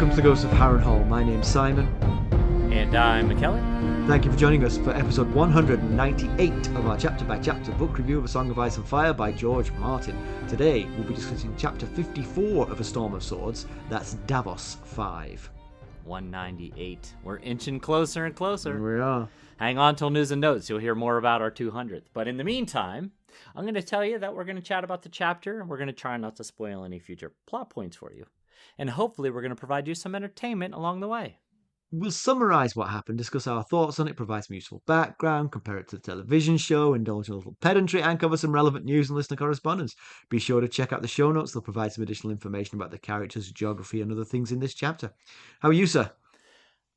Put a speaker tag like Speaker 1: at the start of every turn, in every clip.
Speaker 1: Welcome to the Ghost of Harrenhal. My name's Simon.
Speaker 2: And I'm Mackelly.
Speaker 1: Thank you for joining us for episode 198 of our chapter-by-chapter book review of A Song of Ice and Fire by George Martin. Today, we'll be discussing chapter 54 of A Storm of Swords. That's Davos 5.
Speaker 2: 198. We're inching closer and closer.
Speaker 1: We are.
Speaker 2: Hang on till news and notes. You'll hear more about our 200th. But in the meantime, I'm going to tell you that we're going to chat about the chapter, and we're going to try not to spoil any future plot points for you. And hopefully we're going to provide you some entertainment along the way.
Speaker 1: We'll summarise what happened, discuss our thoughts on it, provide some useful background, compare it to the television show, indulge in a little pedantry, and cover some relevant news and listener correspondence. Be sure to check out the show notes. They'll provide some additional information about the characters, geography, and other things in this chapter. How are you, sir?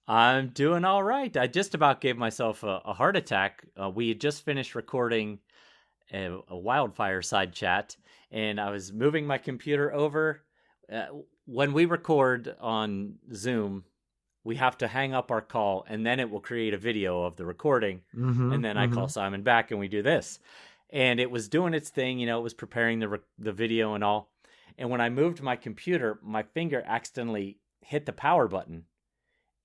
Speaker 2: I'm doing all right. I just about gave myself a heart attack. We had just finished recording a wildfire side chat, and I was moving my computer over. When we record on Zoom, we have to hang up our call, and then it will create a video of the recording. And then I call Simon back, and we do this. And it was doing its thing, it was preparing the video and all. And when I moved my computer, my finger accidentally hit the power button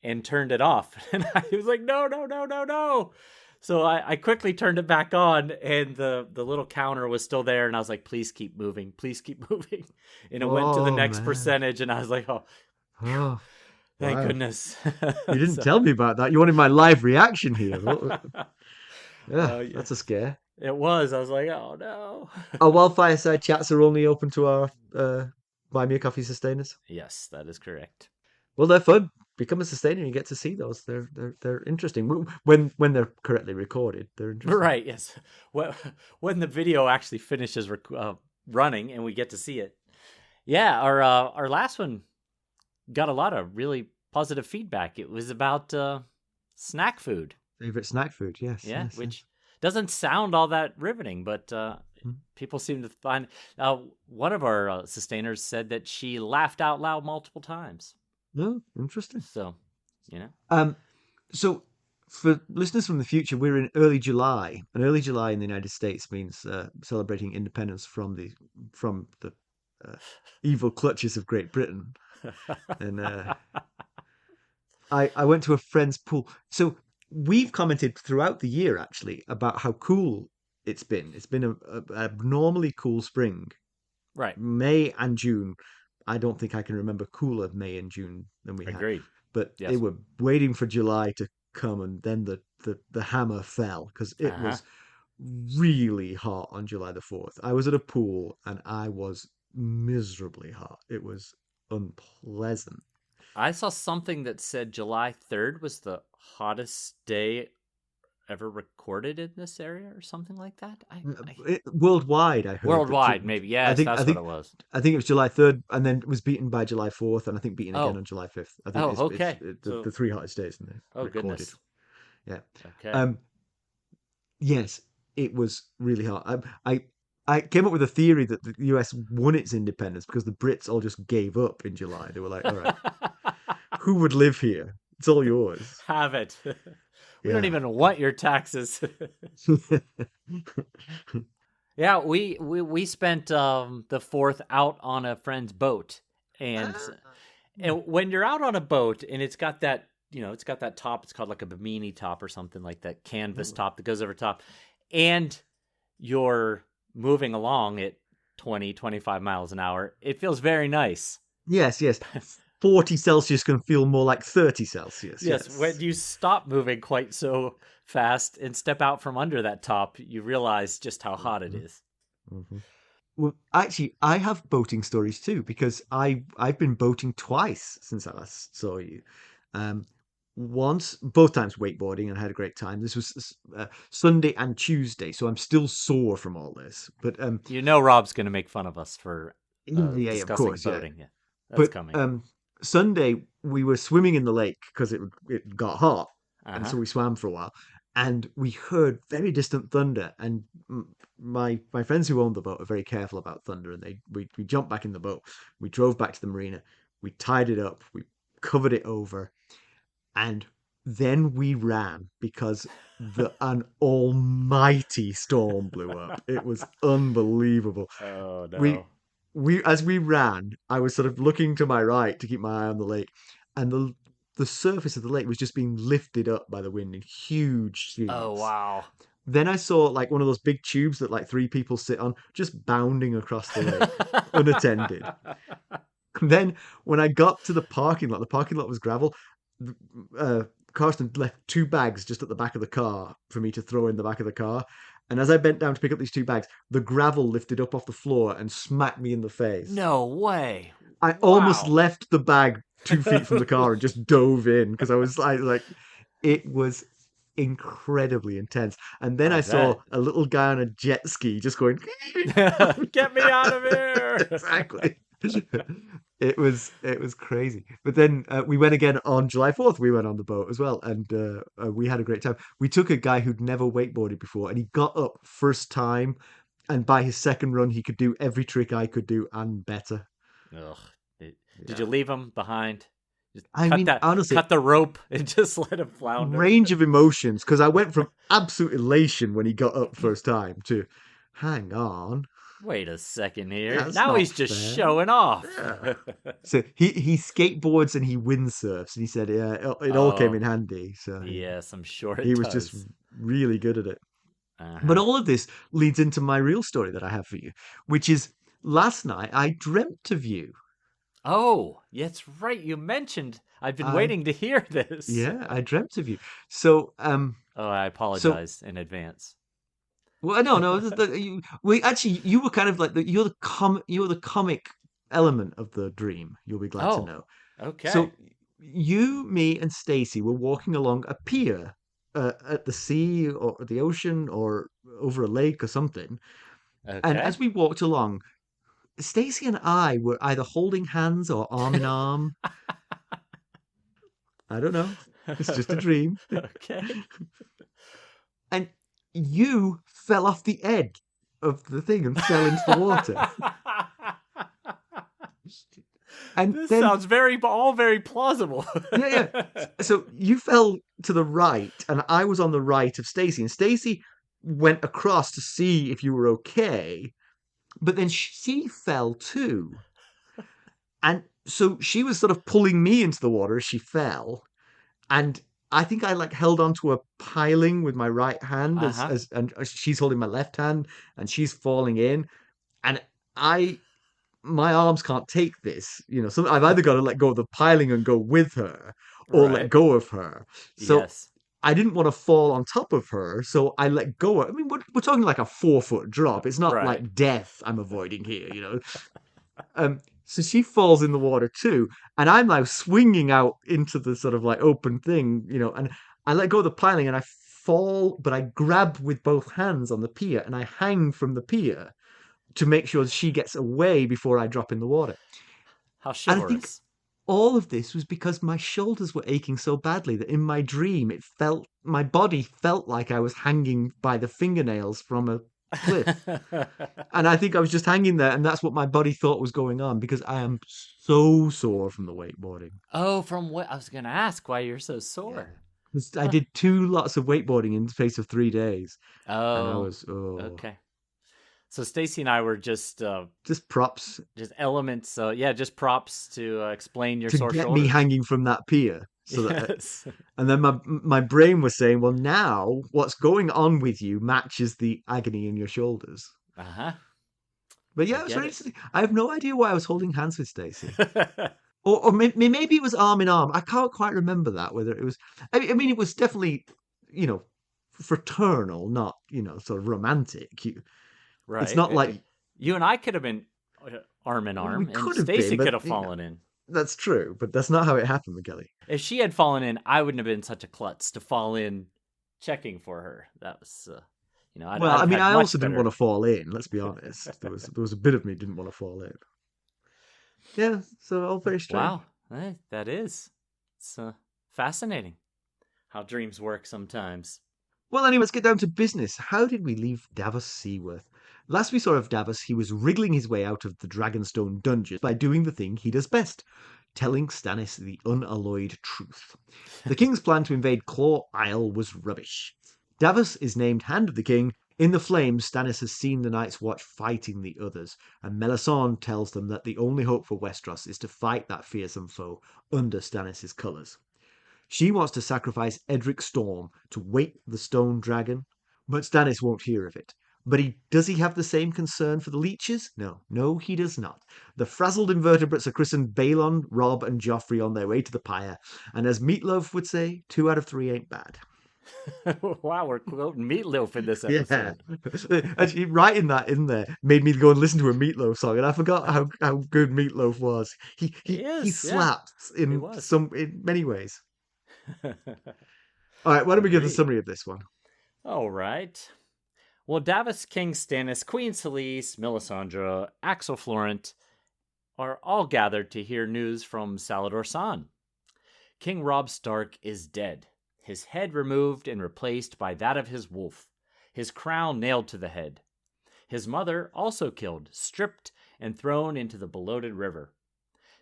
Speaker 2: and turned it off. And I was like, no. So I quickly turned it back on, and the little counter was still there. And I was like, please keep moving. And it went to the next percentage, and I was like, oh. Thank goodness.
Speaker 1: You didn't tell me about that. You wanted my live reaction here. Yeah, that's a scare.
Speaker 2: It was. I was like, oh no.
Speaker 1: Our wildfire side chats are only open to our Buy Me a Coffee sustainers.
Speaker 2: Yes, that is correct.
Speaker 1: Well, they're fun. Become a sustainer and you get to see those. They're interesting. When they're correctly recorded, they're interesting.
Speaker 2: Right, yes. When the video actually finishes running and we get to see it. Yeah, our last one got a lot of really positive feedback. It was about snack food.
Speaker 1: Favorite snack food, yes.
Speaker 2: Yeah,
Speaker 1: yes,
Speaker 2: which doesn't sound all that riveting, but people seem to find... one of our sustainers said that she laughed out loud multiple times.
Speaker 1: Oh, interesting.
Speaker 2: So,
Speaker 1: So, for listeners from the future, we're in early July. And early July in the United States means celebrating independence from the evil clutches of Great Britain. And I went to a friend's pool. So we've commented throughout the year, actually, about how cool it's been. It's been a abnormally cool spring.
Speaker 2: Right.
Speaker 1: May and June. I don't think I can remember cooler May and June than we had.
Speaker 2: Agreed.
Speaker 1: But
Speaker 2: yes.
Speaker 1: They were waiting for July to come, and then the hammer fell, because it was really hot on July the 4th. I was at a pool, and I was miserably hot. It was unpleasant.
Speaker 2: I saw something that said July 3rd was the hottest day ever recorded in this area or something like that.
Speaker 1: Worldwide, I heard.
Speaker 2: Worldwide, maybe. Yes, that's what it was.
Speaker 1: I think it was July 3rd, and then it was beaten by July 4th, and I think beaten again on July 5th. I think
Speaker 2: okay.
Speaker 1: It's the three hottest days in there.
Speaker 2: Oh,
Speaker 1: recorded.
Speaker 2: Goodness.
Speaker 1: Yeah.
Speaker 2: Okay.
Speaker 1: Yes, it was really hot. I came up with a theory that the US won its independence because the Brits all just gave up in July. They were like, all right, who would live here? It's all yours.
Speaker 2: Have it. We don't even want your taxes. Yeah, we spent the 4th out on a friend's boat. And when you're out on a boat and it's got that, it's got that top, it's called like a bimini top or something like that, canvas top that goes over top. And you're moving along at 20, 25 miles an hour. It feels very nice.
Speaker 1: Yes. 40 Celsius can feel more like 30 Celsius.
Speaker 2: Yes, when you stop moving quite so fast and step out from under that top, you realize just how hot it is.
Speaker 1: Mm-hmm. Well, actually, I have boating stories too, because I've been boating twice since I last saw you. Once, both times wakeboarding, and I had a great time. This was Sunday and Tuesday, so I'm still sore from all this. But
Speaker 2: Robb's going to make fun of us for discussing
Speaker 1: of course,
Speaker 2: boating. Yeah. That's coming.
Speaker 1: Sunday we were swimming in the lake because it got hot, and so we swam for a while, and we heard very distant thunder. And my friends who owned the boat are very careful about thunder, and we jumped back in the boat. We drove back to the marina. We tied it up. We covered it over, and then we ran because an almighty storm blew up. It was unbelievable.
Speaker 2: Oh no!
Speaker 1: as we ran, I was sort of looking to my right to keep my eye on the lake, and the surface of the lake was just being lifted up by the wind in huge
Speaker 2: Oh
Speaker 1: sheets.
Speaker 2: wow.
Speaker 1: Then I saw like one of those big tubes that like three people sit on, just bounding across the lake, unattended. Then when I got to the parking lot was gravel. Uh, Karsten left two bags just at the back of the car for me to throw in the back of the car. And as I bent down to pick up these two bags, the gravel lifted up off the floor and smacked me in the face.
Speaker 2: No way.
Speaker 1: I almost
Speaker 2: Wow.
Speaker 1: left the bag 2 feet from the car and just dove in because I was like, it was incredibly intense. And then
Speaker 2: I
Speaker 1: I saw
Speaker 2: bet.
Speaker 1: a little guy on a jet ski just going,
Speaker 2: Get me out of here.
Speaker 1: exactly. It was crazy. But then we went again on July 4th. We went on the boat as well, and we had a great time. We took a guy who'd never wakeboarded before, and he got up first time, and by his second run, he could do every trick I could do and better.
Speaker 2: Ugh. Did
Speaker 1: Yeah.
Speaker 2: you leave him behind? Just
Speaker 1: I mean, honestly,
Speaker 2: cut the rope and just let him flounder.
Speaker 1: range of emotions because I went from absolute elation when he got up first time to, hang on,
Speaker 2: Wait a second here.
Speaker 1: that's
Speaker 2: Now
Speaker 1: not
Speaker 2: he's just
Speaker 1: fair.
Speaker 2: showing off.
Speaker 1: Yeah. So he skateboards and he windsurfs, and he said, yeah, it all came
Speaker 2: Oh,
Speaker 1: in handy. So
Speaker 2: yes, I'm sure
Speaker 1: he
Speaker 2: it
Speaker 1: was just
Speaker 2: does.
Speaker 1: really good at it. But
Speaker 2: Uh-huh.
Speaker 1: all of this leads into my real story that I have for you, which is last night I dreamt of you.
Speaker 2: Oh, that's right. You mentioned. I've been
Speaker 1: I
Speaker 2: waiting to hear this.
Speaker 1: Yeah, I dreamt of you. So
Speaker 2: Oh, I
Speaker 1: so
Speaker 2: apologize in advance.
Speaker 1: well, no, no, we actually you were kind of like you were the comic element of the dream. You'll be glad to
Speaker 2: Oh,
Speaker 1: know.
Speaker 2: okay.
Speaker 1: So you, me, and Stacy were walking along a pier at the sea or the ocean or over a lake or something. And
Speaker 2: Okay.
Speaker 1: as we walked along, Stacy and I were either holding hands or arm in arm. I don't know. It's just a dream.
Speaker 2: Okay.
Speaker 1: And you fell off the edge of the thing and fell into the water. And
Speaker 2: This
Speaker 1: then,
Speaker 2: sounds all very plausible.
Speaker 1: yeah, yeah. So you fell to the right, and I was on the right of Stacy, and Stacy went across to see if you were okay, but then she fell too. And so she was sort of pulling me into the water as she fell. And I think I like held onto a piling with my right hand
Speaker 2: Uh-huh.
Speaker 1: and she's holding my left hand and she's falling in. And I my arms can't take this, So I've either got to let go of the piling and go with her or let
Speaker 2: Right.
Speaker 1: go of her. So
Speaker 2: Yes.
Speaker 1: I didn't want to fall on top of her, so I let go. I mean, we're talking like a 4 foot drop. It's not
Speaker 2: Right.
Speaker 1: like death I'm avoiding here. So she falls in the water too, and I'm now swinging out into the sort of like open thing, and I let go of the piling and I fall, but I grab with both hands on the pier and I hang from the pier to make sure she gets away before I drop in the water.
Speaker 2: How
Speaker 1: And I think
Speaker 2: chivalrous.
Speaker 1: all of this was because my shoulders were aching so badly that in my dream my body felt like I was hanging by the fingernails from a cliff. And I think I was just hanging there, and that's what my body thought was going on because I am so sore from the wakeboarding.
Speaker 2: Oh, from what I was gonna ask why you're so
Speaker 1: Yeah.
Speaker 2: sore.
Speaker 1: 'Cause I
Speaker 2: Huh.
Speaker 1: did 2 lots of wakeboarding in the space of 3 days, and I
Speaker 2: Oh,
Speaker 1: was
Speaker 2: okay. So Stacy and I were
Speaker 1: just props
Speaker 2: just elements. Yeah, just props to explain your
Speaker 1: to
Speaker 2: sore
Speaker 1: get me
Speaker 2: shoulders.
Speaker 1: hanging from that pier. So that,
Speaker 2: Yes.
Speaker 1: and then my brain was saying, well, now what's going on with you matches the agony in your shoulders.
Speaker 2: Uh huh.
Speaker 1: But
Speaker 2: I
Speaker 1: yeah, it was
Speaker 2: get
Speaker 1: very
Speaker 2: it.
Speaker 1: interesting. I have no idea why I was holding hands with Stacy. Or maybe it was arm in arm. I can't quite remember that whether it was. I mean, it was definitely, you know, fraternal, not sort of romantic. It's
Speaker 2: Right.
Speaker 1: not like
Speaker 2: You and I could have been arm in
Speaker 1: we
Speaker 2: arm, and
Speaker 1: could have been,
Speaker 2: Stacy could
Speaker 1: but
Speaker 2: have fallen in.
Speaker 1: that's true. But that's not how it happened, Mackelly.
Speaker 2: If she had fallen in, I wouldn't have been such a klutz to fall in checking for her. That was,
Speaker 1: Well,
Speaker 2: I'd
Speaker 1: I
Speaker 2: have
Speaker 1: mean,
Speaker 2: had
Speaker 1: I
Speaker 2: much
Speaker 1: also didn't want
Speaker 2: better.
Speaker 1: to fall in. Let's be honest. There was a bit of me didn't want to fall in. Yeah, so all very strange.
Speaker 2: Wow, that is. It's fascinating how dreams work sometimes.
Speaker 1: Well, anyway, let's get down to business. How did we leave Davos Seaworth? Last we saw of Davos, he was wriggling his way out of the Dragonstone dungeon by doing the thing he does best, telling Stannis the unalloyed truth. The king's plan to invade Claw Isle was rubbish. Davos is named Hand of the King, In the flames, Stannis has seen the Night's Watch fighting the others, and Melisandre tells them that the only hope for Westeros is to fight that fearsome foe under Stannis' colours. She wants to sacrifice Edric Storm to wake the stone dragon, but Stannis won't hear of it. But does he have the same concern for the leeches? No, he does not. The frazzled invertebrates are christened Balon, Robb, and Joffrey on their way to the pyre, and as Meatloaf would say, 2 out of 3 ain't bad.
Speaker 2: Wow, we're quoting Meatloaf in this
Speaker 1: Yeah,
Speaker 2: episode.
Speaker 1: actually, writing that in there made me go and listen to a Meatloaf song, and I forgot how good Meatloaf was. He
Speaker 2: Yeah,
Speaker 1: slaps
Speaker 2: he was.
Speaker 1: in many ways. All right, why don't we give the
Speaker 2: Agreed.
Speaker 1: summary of this one?
Speaker 2: All right. Well, Davos, King Stannis, Queen Selyse, Melisandre, Axell Florent are all gathered to hear news from Salladhor Saan. King Robb Stark is dead, his head removed and replaced by that of his wolf, his crown nailed to the head. His mother also killed, stripped, and thrown into the bloated river.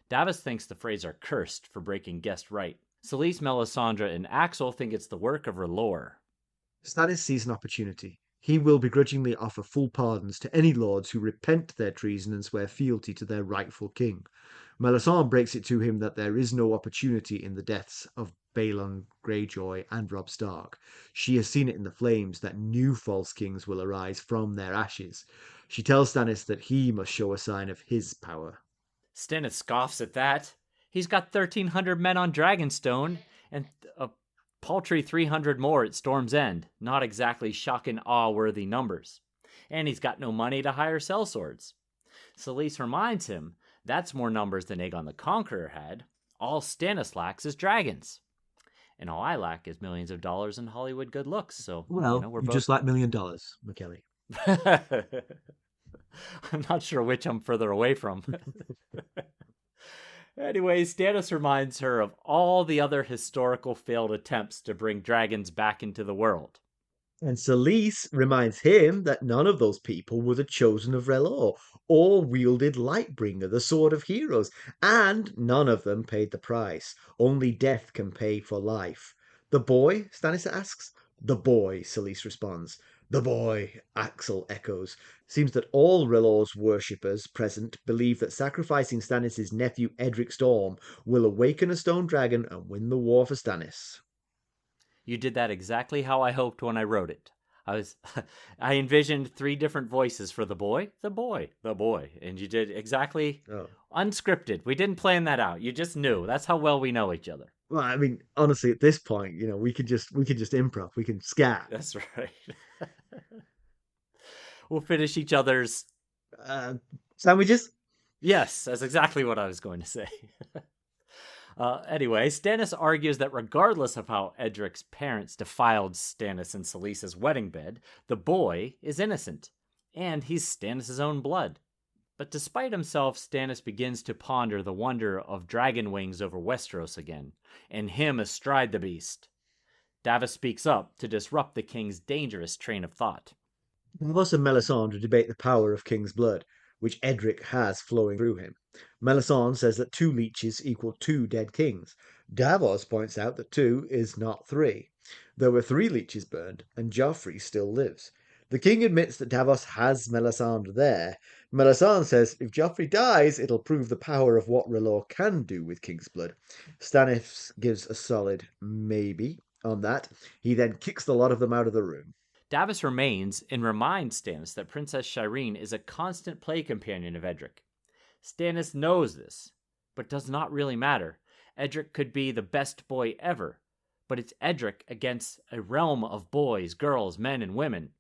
Speaker 2: Davos thinks the Freys are cursed for breaking guest right. Selyse, Melisandre, and Axell think it's the work of R'hllor.
Speaker 1: Stannis sees an opportunity. He will begrudgingly offer full pardons to any lords who repent their treason and swear fealty to their rightful king. Melisandre breaks it to him that there is no opportunity in the deaths of Balon Greyjoy and Robb Stark. She has seen it in the flames that new false kings will arise from their ashes. She tells Stannis that he must show a sign of his power.
Speaker 2: Stannis scoffs at that. He's got 1,300 men on Dragonstone and a paltry 300 more at Storm's End. Not exactly shock and awe-worthy numbers. And he's got no money to hire sellswords. Selyse reminds him that's more numbers than Aegon the Conqueror had. All Stannis lacks is dragons. And all I lack is millions of dollars in Hollywood good looks. So,
Speaker 1: Well,
Speaker 2: we're
Speaker 1: you
Speaker 2: both...
Speaker 1: just like $1 million, Mackelly.
Speaker 2: I'm not sure which I'm further away from. Anyway, Stannis reminds her of all the other historical failed attempts to bring dragons back into the world.
Speaker 1: And Selyse reminds him that none of those people were the chosen of R'hllor, or wielded Lightbringer, the sword of heroes, and none of them paid the price. Only death can pay for life. The boy? Stannis asks. The boy, Selyse responds. The boy, Axell echoes. Seems that all R'hllor's worshippers present believe that sacrificing Stannis' nephew Edric Storm will awaken a stone dragon and win the war for Stannis.
Speaker 2: You did that exactly how I hoped when I wrote it. I envisioned 3 different voices for the boy, the boy, the boy, and you did exactly unscripted. We didn't plan that out. You just knew. That's how well we know each other.
Speaker 1: Well, I mean, honestly, at this point, we could just improv. We can scat.
Speaker 2: That's right. We'll finish each other's
Speaker 1: sandwiches.
Speaker 2: Yes, that's exactly what I was going to say. Anyway, Stannis argues that regardless of how Edric's parents defiled Stannis and Selyse's wedding bed, the boy is innocent, and he's Stannis' own blood. But despite himself, Stannis begins to ponder the wonder of dragon wings over Westeros again, and him astride the beast. Davos speaks up to disrupt the king's dangerous train of thought.
Speaker 1: Davos and Melisandre debate the power of king's blood, which Edric has flowing through him. Melisandre says that 2 leeches equal 2 dead kings. Davos points out that 2 is not 3. There were 3 leeches burned, and Joffrey still lives. The king admits that Davos has Melisandre there. Melisandre says if Joffrey dies, it'll prove the power of what R'hllor can do with king's blood. Stannis gives a solid maybe on that. He then kicks the lot of them out of the room.
Speaker 2: Davos remains and reminds Stannis that Princess Shireen is a constant play companion of Edric. Stannis knows this, but does not really matter. Edric could be the best boy ever, but it's Edric against a realm of boys, girls, men, and women.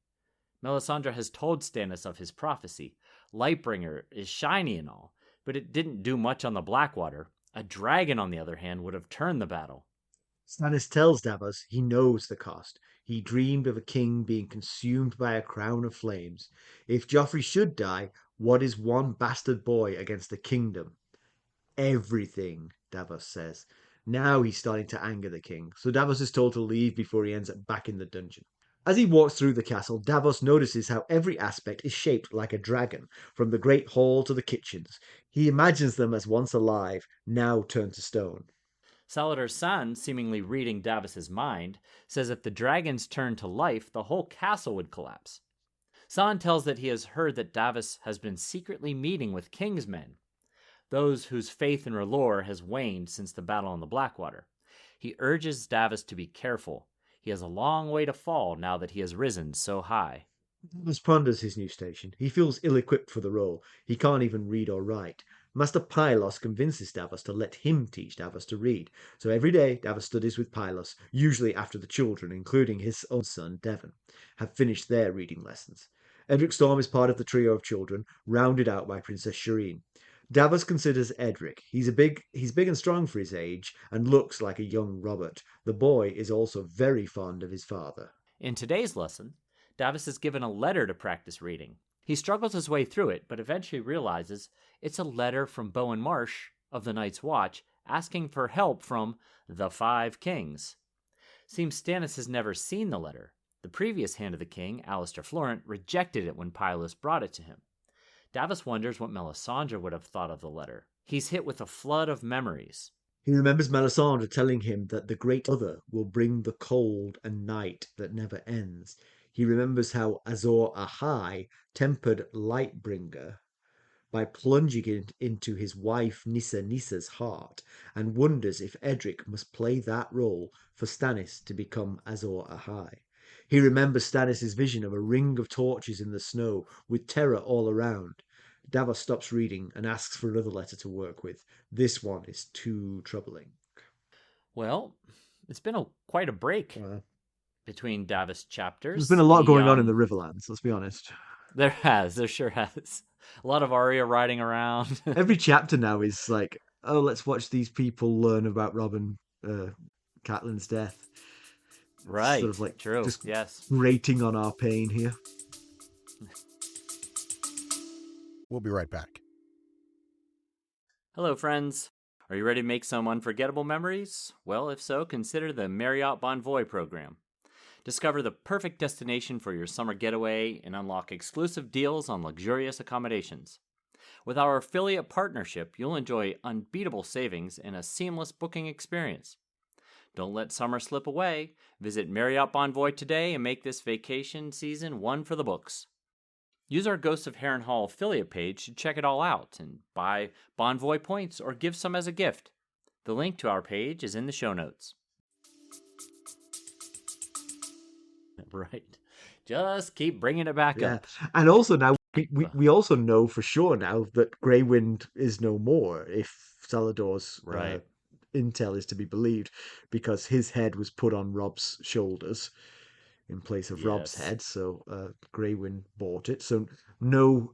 Speaker 2: Melisandre has told Stannis of his prophecy. Lightbringer is shiny and all, but it didn't do much on the Blackwater. A dragon, on the other hand, would have turned the battle.
Speaker 1: Stannis tells Davos he knows the cost. He dreamed of a king being consumed by a crown of flames. If Joffrey should die, what is one bastard boy against a kingdom? Everything, Davos says. Now he's starting to anger the king, so Davos is told to leave before he ends up back in the dungeon. As he walks through the castle, Davos notices how every aspect is shaped like a dragon, from the great hall to the kitchens. He imagines them as once alive, now turned to stone.
Speaker 2: Salladhor Saan, seemingly reading Davos's mind, says if the dragons turned to life, the whole castle would collapse. Saan tells that he has heard that Davos has been secretly meeting with King's men, those whose faith in R'hllor has waned since the battle on the Blackwater. He urges Davos to be careful. He has a long way to fall now that he has risen so high.
Speaker 1: Davos ponders his new station. He feels ill-equipped for the role. He can't even read or write. Master Pylos convinces Davos to let him teach Davos to read. So every day, Davos studies with Pylos, usually after the children, including his own son, Devon, have finished their reading lessons. Edric Storm is part of the trio of children, rounded out by Princess Shireen. Davos considers Edric. He's big and strong for his age, and looks like a young Robert. The boy is also very fond of his father.
Speaker 2: In today's lesson, Davos is given a letter to practice reading. He struggles his way through it, but eventually realizes it's a letter from Bowen Marsh of the Night's Watch asking for help from the Five Kings. Seems Stannis has never seen the letter. The previous Hand of the King, Axell Florent, rejected it when Pylos brought it to him. Davos wonders what Melisandre would have thought of the letter. He's hit with a flood of memories.
Speaker 1: He remembers Melisandre telling him that the Great Other will bring the cold and night that never ends. He remembers how Azor Ahai tempered Lightbringer by plunging it into his wife Nissa's heart, and wonders if Edric must play that role for Stannis to become Azor Ahai. He remembers Stannis' vision of a ring of torches in the snow with terror all around. Davos stops reading and asks for another letter to work with. This one is too troubling.
Speaker 2: Well, it's been quite a break between Davos chapters.
Speaker 1: There's been a lot going on in the Riverlands, let's be honest.
Speaker 2: There sure has. A lot of Arya riding around.
Speaker 1: Every chapter now is like, oh, let's watch these people learn about Robb and Catelyn's death.
Speaker 2: Right,
Speaker 1: sort of like
Speaker 2: true,
Speaker 1: just
Speaker 2: yes.
Speaker 1: rating on our pain here.
Speaker 3: We'll be right back.
Speaker 2: Hello, friends. Are you ready to make some unforgettable memories? Well, if so, consider the Marriott Bonvoy program. Discover the perfect destination for your summer getaway and unlock exclusive deals on luxurious accommodations. With our affiliate partnership, you'll enjoy unbeatable savings and a seamless booking experience. Don't let summer slip away. Visit Marriott Bonvoy today and make this vacation season one for the books. Use our Ghosts of Harrenhal affiliate page to check it all out and buy Bonvoy points or give some as a gift. The link to our page is in the show notes. Right. Just keep bringing it back up.
Speaker 1: And also now, we also know for sure now that Grey Wind is no more, if Salladhor's intel is to be believed, because his head was put on Robb's shoulders in place of Robb's head, so Grey Wind bought it. So no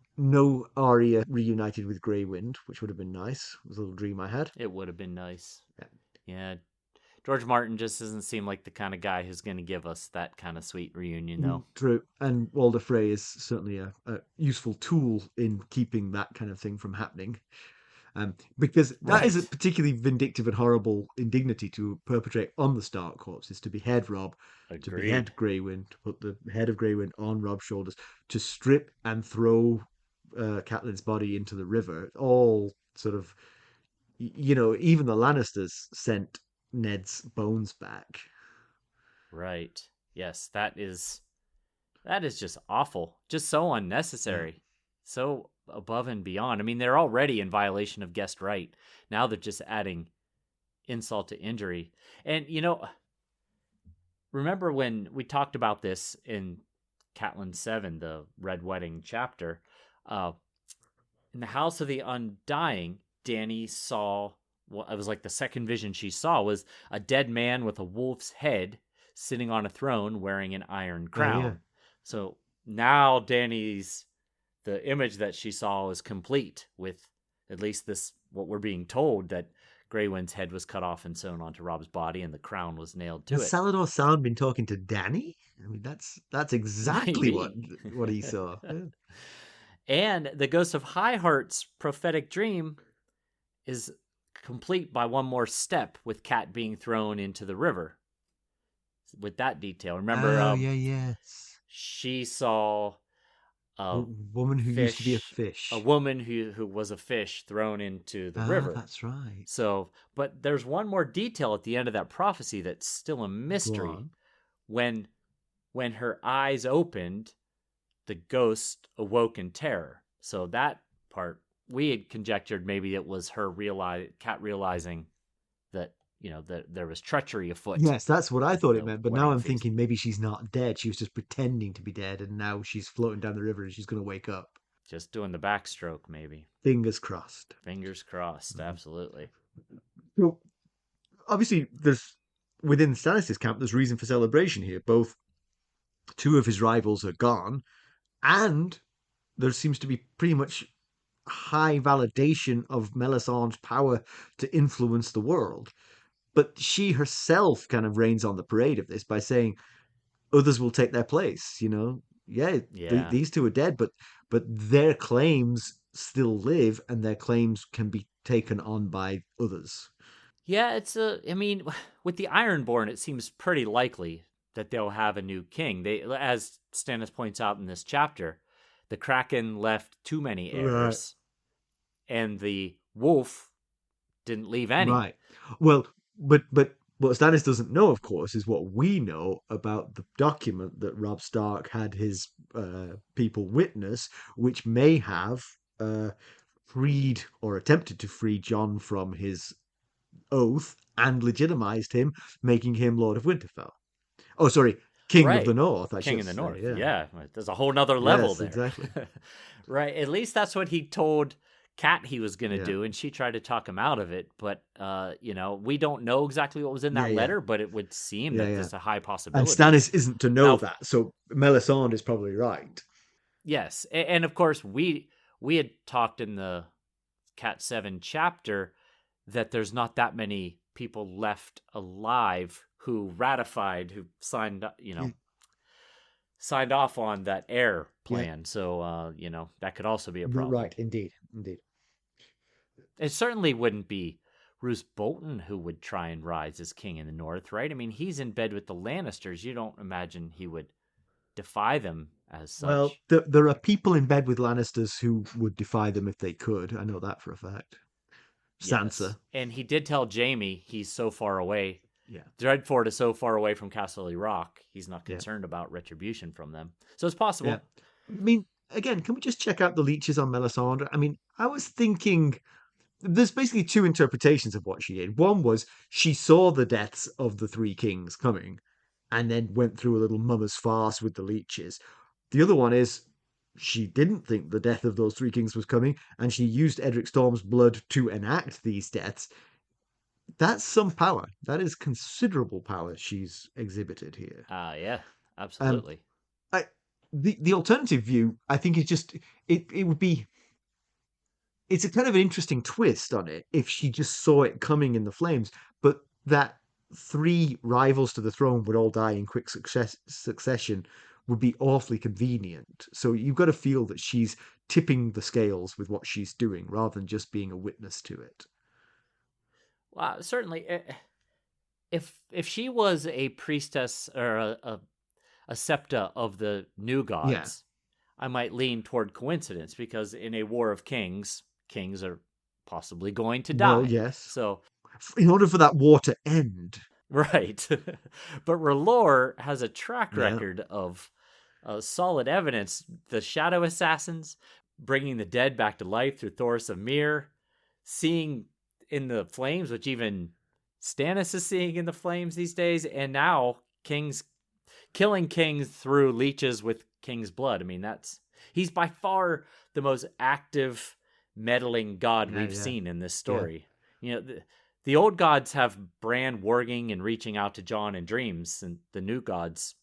Speaker 1: Arya reunited with Grey Wind, which would have been nice. It was a little dream I had.
Speaker 2: It would have been nice. Yeah. George Martin just doesn't seem like the kind of guy who's going to give us that kind of sweet reunion, though.
Speaker 1: True. And Walder Frey is certainly a useful tool in keeping that kind of thing from happening. Because that is a particularly vindictive and horrible indignity to perpetrate on the Stark corpses, to behead Robb, to behead Grey Wind, to put the head of Grey Wind on Robb's shoulders, to strip and throw Catelyn's body into the river. All sort of, even the Lannisters sent Ned's bones back.
Speaker 2: Right. Yes, that is just awful. Just so unnecessary. So above and beyond. I mean, they're already in violation of guest right. Now they're just adding insult to injury. And, remember when we talked about this in Catelyn 7, the Red Wedding chapter, in the House of the Undying, Dany saw, it was like the second vision she saw was a dead man with a wolf's head sitting on a throne wearing an iron crown. Yeah. So now the image that she saw is complete with at least this, what we're being told, that Grey Wind's head was cut off and sewn onto Robb's body and the crown was nailed to it.
Speaker 1: Has Salladhor Saan been talking to Dany? I mean, that's exactly what he saw. Yeah.
Speaker 2: And the Ghost of Highheart's prophetic dream is complete by one more step with Cat being thrown into the river. With that detail, remember?
Speaker 1: Yes.
Speaker 2: She saw a
Speaker 1: woman who used to be a fish.
Speaker 2: A woman who was a fish thrown into the river.
Speaker 1: That's right.
Speaker 2: So, but there's one more detail at the end of that prophecy that's still a mystery. When her eyes opened, the ghost awoke in terror. So that part, we had conjectured maybe it was her Cat realizing that, that there was treachery afoot.
Speaker 1: Yes, that's what I thought it
Speaker 2: The
Speaker 1: meant. But now
Speaker 2: wedding
Speaker 1: I'm
Speaker 2: feast.
Speaker 1: thinking maybe she's not dead. She was just pretending to be dead, and now she's floating down the river and she's going to wake up.
Speaker 2: Just doing the backstroke, maybe.
Speaker 1: Fingers crossed.
Speaker 2: Fingers crossed, absolutely.
Speaker 1: So, obviously, within Stannis' camp, there's reason for celebration here. Both two of his rivals are gone, and there seems to be pretty much high validation of Melisandre's power to influence the world. But she herself kind of rains on the parade of this by saying others will take their place. These two are dead, but their claims still live, and their claims can be taken on by others.
Speaker 2: Yeah, with the Ironborn, it seems pretty likely that they'll have a new king. As Stannis points out in this chapter, the Kraken left too many heirs, and the Wolf didn't leave any.
Speaker 1: Right. Well, but what Stannis doesn't know, of course, is what we know about the document that Robb Stark had his people witness, which may have freed or attempted to free Jon from his oath and legitimized him, making him Lord of Winterfell. Oh, sorry, King of the North.
Speaker 2: King of the North. Yeah, there's a whole nother level there.
Speaker 1: Exactly.
Speaker 2: Right. At least that's what he told Cat he was going to do, and she tried to talk him out of it. But we don't know exactly what was in that letter, but it would seem that there's a high possibility.
Speaker 1: And Stannis isn't to know that, so Melisandre is probably right.
Speaker 2: Yes, and of course we had talked in the Cat 7 chapter that there's not that many people left alive who signed off on that heir plan. Yeah. So, that could also be a problem.
Speaker 1: Right, indeed.
Speaker 2: It certainly wouldn't be Roose Bolton who would try and rise as king in the North, right? I mean, he's in bed with the Lannisters. You don't imagine he would defy them as such.
Speaker 1: Well, there are people in bed with Lannisters who would defy them if they could. I know that for a fact. Sansa.
Speaker 2: Yes. And he did tell Jaime he's so far away.
Speaker 1: Yeah.
Speaker 2: Dreadfort is so far away from Castle Rock, he's not concerned about retribution from them. So it's possible.
Speaker 1: Yeah. I mean, again, can we just check out the leeches on Melisandre? I mean, I was thinking there's basically two interpretations of what she did. One was she saw the deaths of the three kings coming and then went through a little mummer's farce with the leeches. The other one is she didn't think the death of those three kings was coming, and she used Edric Storm's blood to enact these deaths. That's some power. That is considerable power she's exhibited here.
Speaker 2: Yeah, absolutely.
Speaker 1: The alternative view, I think, is just it would be. It's a kind of an interesting twist on it if she just saw it coming in the flames, but that three rivals to the throne would all die in quick succession would be awfully convenient. So you've got to feel that she's tipping the scales with what she's doing rather than just being a witness to it.
Speaker 2: Well, certainly, if she was a priestess or a septa of the new gods, I might lean toward coincidence, because in a war of kings are possibly going to die.
Speaker 1: Well, yes.
Speaker 2: So,
Speaker 1: in order for that war to end,
Speaker 2: right? But R'hllor has a track record of solid evidence. The Shadow Assassins, bringing the dead back to life through Thoros of Myr, seeing in the flames, which even Stannis is seeing in the flames these days, and now killing kings through leeches with king's blood. I mean, he's by far the most active meddling god we've seen in this story. Yeah. The old gods have Bran warging and reaching out to Jon in dreams, and the new gods,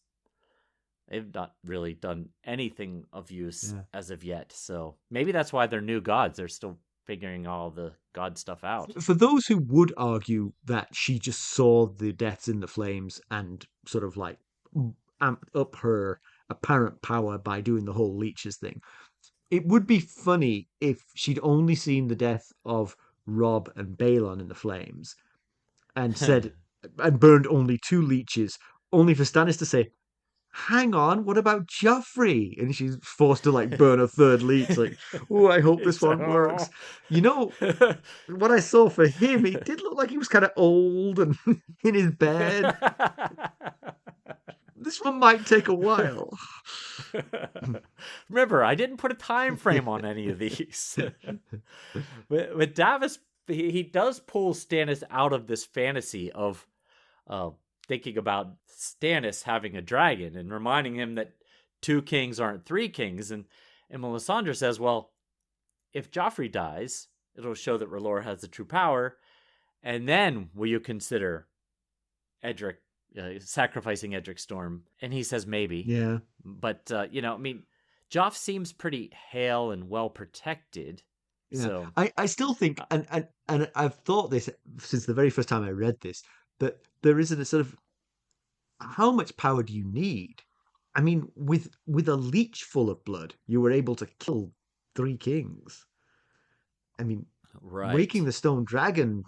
Speaker 2: they've not really done anything of use as of yet. So maybe that's why they're new gods. They're still figuring all the god stuff out.
Speaker 1: For those who would argue that she just saw the deaths in the flames and sort of like amped up her apparent power by doing the whole leeches thing, it would be funny if she'd only seen the death of Robb and Balon in the flames and said and burned only two leeches, only for Stannis to say, hang on, what about Joffrey? And she's forced to like burn a third leech. Like, oh, I hope this one works. You know, what I saw for him, he did look like he was kind of old and in his bed. This one might take a while.
Speaker 2: Remember, I didn't put a time frame on any of these. With Davos, he does pull Stannis out of this fantasy of thinking about Stannis having a dragon and reminding him that 2 kings aren't 3 kings. And Melisandre says, well, if Joffrey dies, it'll show that R'hllor has the true power. And then will you consider Edric sacrificing Edric Storm? And he says maybe.
Speaker 1: Yeah.
Speaker 2: But, Joff seems pretty hale and well protected.
Speaker 1: Yeah.
Speaker 2: So
Speaker 1: I still think, and I've thought this since the very first time I read this, that there isn't a sort of, how much power do you need? I mean, with a leech full of blood, you were able to kill 3 kings. I mean,
Speaker 2: right.
Speaker 1: waking the stone dragon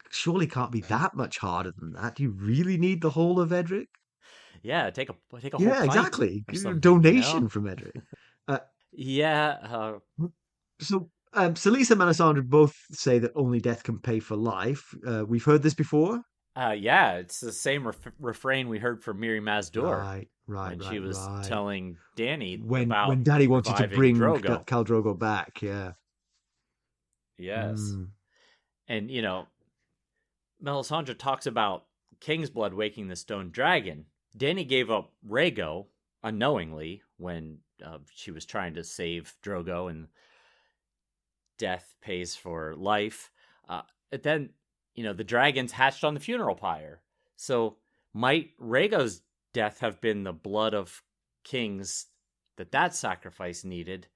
Speaker 1: surely can't be that much harder than that. Do you really need the whole of Edric?
Speaker 2: Yeah, take a whole
Speaker 1: yeah, exactly.
Speaker 2: Donation
Speaker 1: from Edric.
Speaker 2: Yeah.
Speaker 1: So Selyse and Melisandre both say that only death can pay for life. We've heard this before.
Speaker 2: Yeah, it's the same refrain we heard from Mirri Maz Duur.
Speaker 1: When
Speaker 2: she was telling Dany
Speaker 1: when
Speaker 2: about
Speaker 1: Dany wanted to bring
Speaker 2: Drogo.
Speaker 1: Khal Drogo back. Yeah.
Speaker 2: Yes. And Melisandre talks about King's blood waking the stone dragon. Dany gave up Rhaego unknowingly when she was trying to save Drogo, and death pays for life. Then, the dragons hatched on the funeral pyre. So might Rhaego's death have been the blood of kings that sacrifice needed?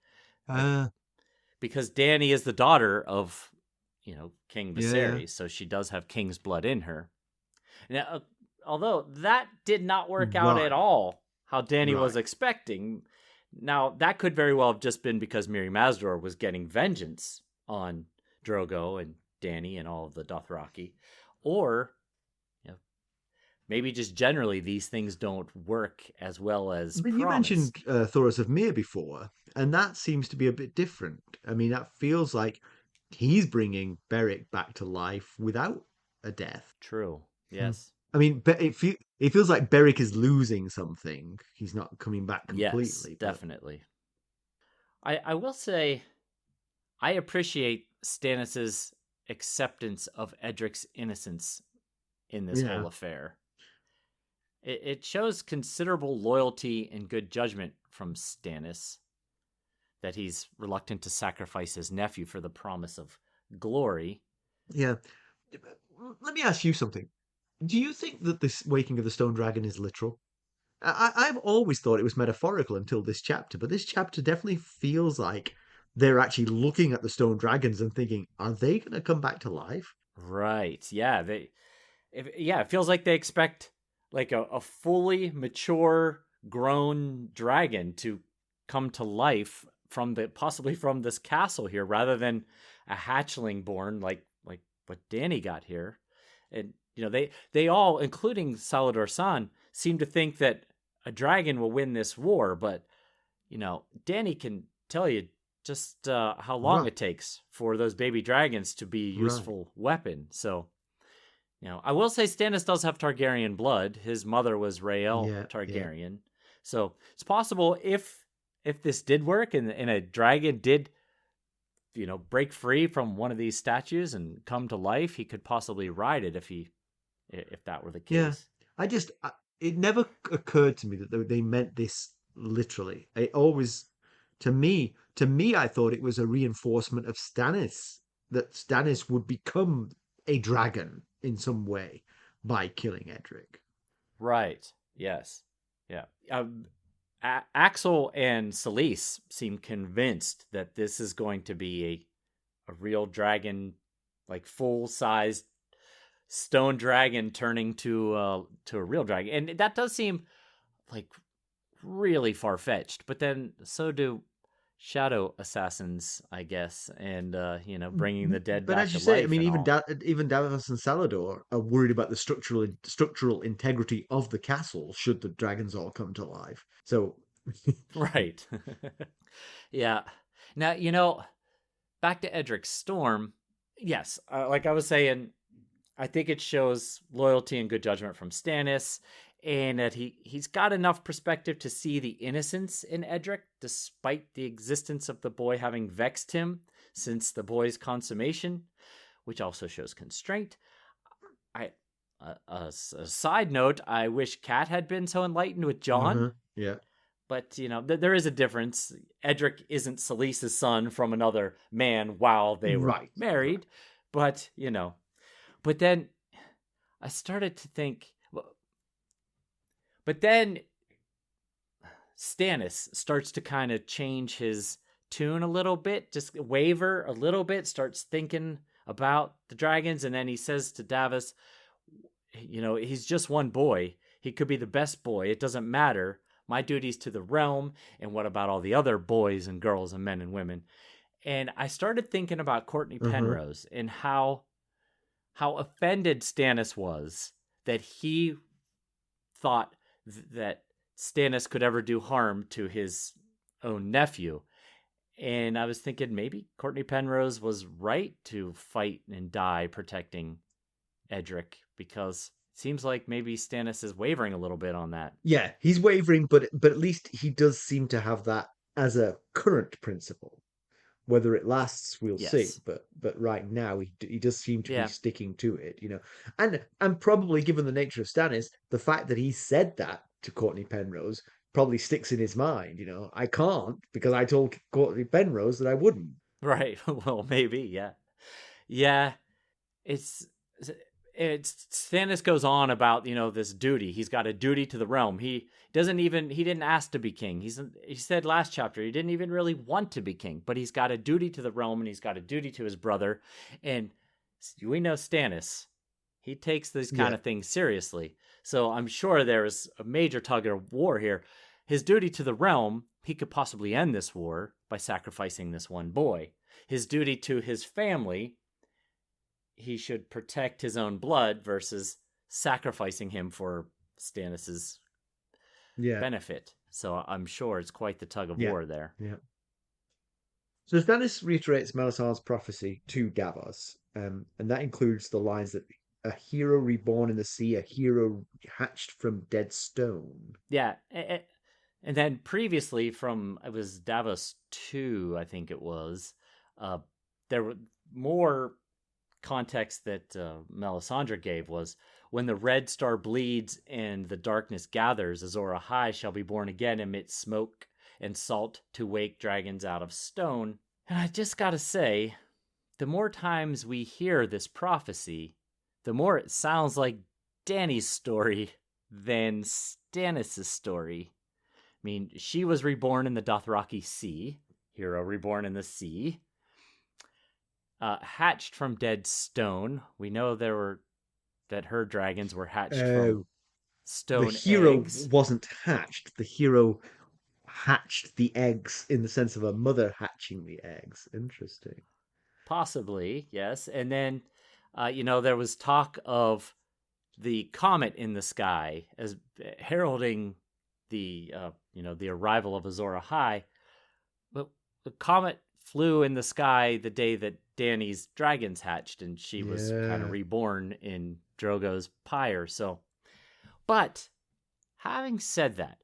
Speaker 2: Because Dany is the daughter of, King Viserys, so she does have king's blood in her. Now, although that did not work out at all how Dany was expecting. Now, that could very well have just been because Mirri Maz Duur was getting vengeance on Drogo and Dany and all of the Dothraki. Or, maybe just generally these things don't work as well as promised.
Speaker 1: You mentioned Thoros of Myr before, and that seems to be a bit different. I mean, that feels like he's bringing Beric back to life without a death.
Speaker 2: True, yes.
Speaker 1: I mean, it feels like Beric is losing something. He's not coming back completely.
Speaker 2: Yes, definitely. I will say, I appreciate Stannis's acceptance of Edric's innocence in this whole affair. It shows considerable loyalty and good judgment from Stannis, that he's reluctant to sacrifice his nephew for the promise of glory.
Speaker 1: Yeah. Let me ask you something. Do you think that this waking of the stone dragon is literal? I've always thought it was metaphorical until this chapter, but this chapter definitely feels like they're actually looking at the stone dragons and thinking, are they going to come back to life?
Speaker 2: Right. Yeah. It feels like they expect like a fully mature, grown dragon to come to life possibly from this castle here, rather than a hatchling born like what Dany got here. And they all, including Salladhor Saan, seem to think that a dragon will win this war, but Dany can tell you just how long it takes for those baby dragons to be a useful weapon. So, I will say Stannis does have Targaryen blood. His mother was Rhaelle Targaryen. Yeah. So it's possible if this did work and a dragon did, break free from one of these statues and come to life, he could possibly ride it if that were the case.
Speaker 1: Yeah, it never occurred to me that they meant this literally. It always, to me, I thought it was a reinforcement of Stannis, that Stannis would become a dragon in some way by killing Edric.
Speaker 2: Right. Yes. Yeah. Axell and Selyse seem convinced that this is going to be a real dragon, like full-sized stone dragon turning to a real dragon. And that does seem like really far-fetched. But then so do shadow assassins, I guess, and bringing the dead back to life. But as you say, I mean,
Speaker 1: even Davos and Salladhor are worried about the structural integrity of the castle should the dragons all come to life. So,
Speaker 2: right, yeah. Now back to Edric Storm. Yes, like I was saying, I think it shows loyalty and good judgment from Stannis, and that he's got enough perspective to see the innocence in Edric, despite the existence of the boy having vexed him since the boy's consummation, which also shows constraint. A side note, I wish Cat had been so enlightened with Jon.
Speaker 1: Yeah.
Speaker 2: But, there is a difference. Edric isn't Selyse's son from another man while they were married. Right. But then I started to think... But then Stannis starts to kind of change his tune a little bit, just waver a little bit, starts thinking about the dragons, and then he says to Davos, he's just one boy. He could be the best boy. It doesn't matter. My duty's to the realm, and what about all the other boys and girls and men and women? And I started thinking about Courtney Penrose and how offended Stannis was that he thought that Stannis could ever do harm to his own nephew. And I was thinking maybe Courtney Penrose was right to fight and die protecting Edric, because it seems like maybe Stannis is wavering a little bit on that.
Speaker 1: Yeah, he's wavering, but at least he does seem to have that as a current principle. Whether it lasts, we'll see. But right now, he does seem to be sticking to it, And probably, given the nature of Stannis, the fact that he said that to Courtney Penrose probably sticks in his mind. I can't because I told Courtney Penrose that I wouldn't.
Speaker 2: Right. Well, maybe. Yeah. Yeah. It's Stannis goes on about, this duty. He's got a duty to the realm. He didn't ask to be king. He said last chapter, he didn't even really want to be king, but he's got a duty to the realm, and he's got a duty to his brother. And we know Stannis, he takes these kind of things seriously. So I'm sure there is a major tug of war here. His duty to the realm, he could possibly end this war by sacrificing this one boy. His duty to his family, he should protect his own blood versus sacrificing him for Stannis's benefit. So I'm sure it's quite the tug of war there.
Speaker 1: Yeah. So Stannis reiterates Melisandre's prophecy to Davos, and that includes the lines that a hero reborn in the sea, a hero hatched from dead stone.
Speaker 2: Yeah, and then previously it was Davos 2, I think it was, there were more context that Melisandre gave was, when the red star bleeds and the darkness gathers, Azor Ahai shall be born again amidst smoke and salt to wake dragons out of stone. And I just gotta say, the more times we hear this prophecy, the more it sounds like Dany's story than Stannis' story. I mean, she was reborn in the Dothraki Sea, hero reborn in the sea. Hatched from dead stone. We know that her dragons were hatched from stone eggs.
Speaker 1: The hero wasn't hatched. The hero hatched the eggs in the sense of a mother hatching the eggs. Interesting.
Speaker 2: Possibly, yes. And then, there was talk of the comet in the sky as heralding the arrival of Azor Ahai. But the comet flew in the sky the day that Dany's dragons hatched, and she was kind of reborn in Drogo's pyre. So, but having said that,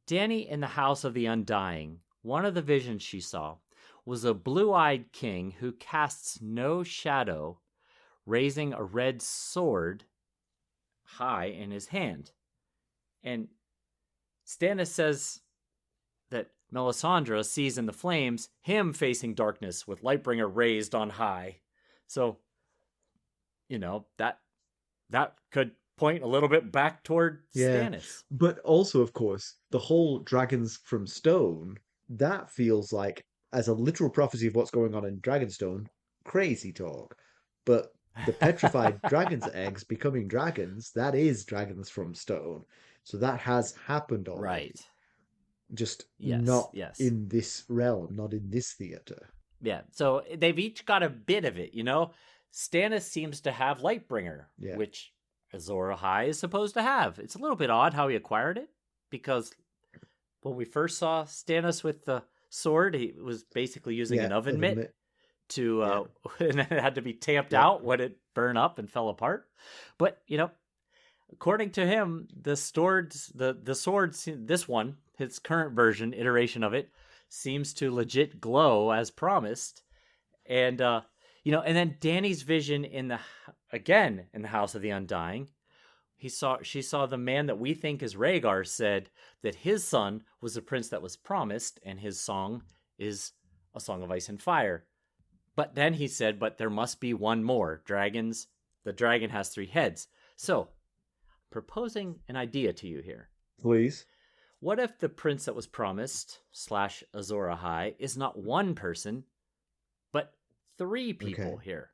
Speaker 2: Dany in the House of the Undying, one of the visions she saw was a blue-eyed king who casts no shadow, raising a red sword high in his hand. And Stannis says that Melisandre sees in the flames him facing darkness with Lightbringer raised on high. So, that could point a little bit back toward Stannis.
Speaker 1: But also, of course, the whole dragons from stone, that feels like, as a literal prophecy of what's going on in Dragonstone, crazy talk. But the petrified dragon's eggs becoming dragons, that is dragons from stone. So that has happened already. Right. Just not in this realm, not in this theater.
Speaker 2: Yeah, so they've each got a bit of it, Stannis seems to have Lightbringer, which Azor Ahai is supposed to have. It's a little bit odd how he acquired it, because when we first saw Stannis with the sword, he was basically using an oven mitt and it had to be tamped out when it burned up and fell apart. But, according to him, the swords, this one, his current version, iteration of it, seems to legit glow as promised. And, and then Dany's vision in the House of the Undying, she saw the man that we think is Rhaegar said that his son was the prince that was promised, and his song is a song of ice and fire. But then he said, but there must be one more. The dragon has 3 heads. So, proposing an idea to you here.
Speaker 1: Please.
Speaker 2: What if the prince that was promised / Azor Ahai is not one person, but 3 people here?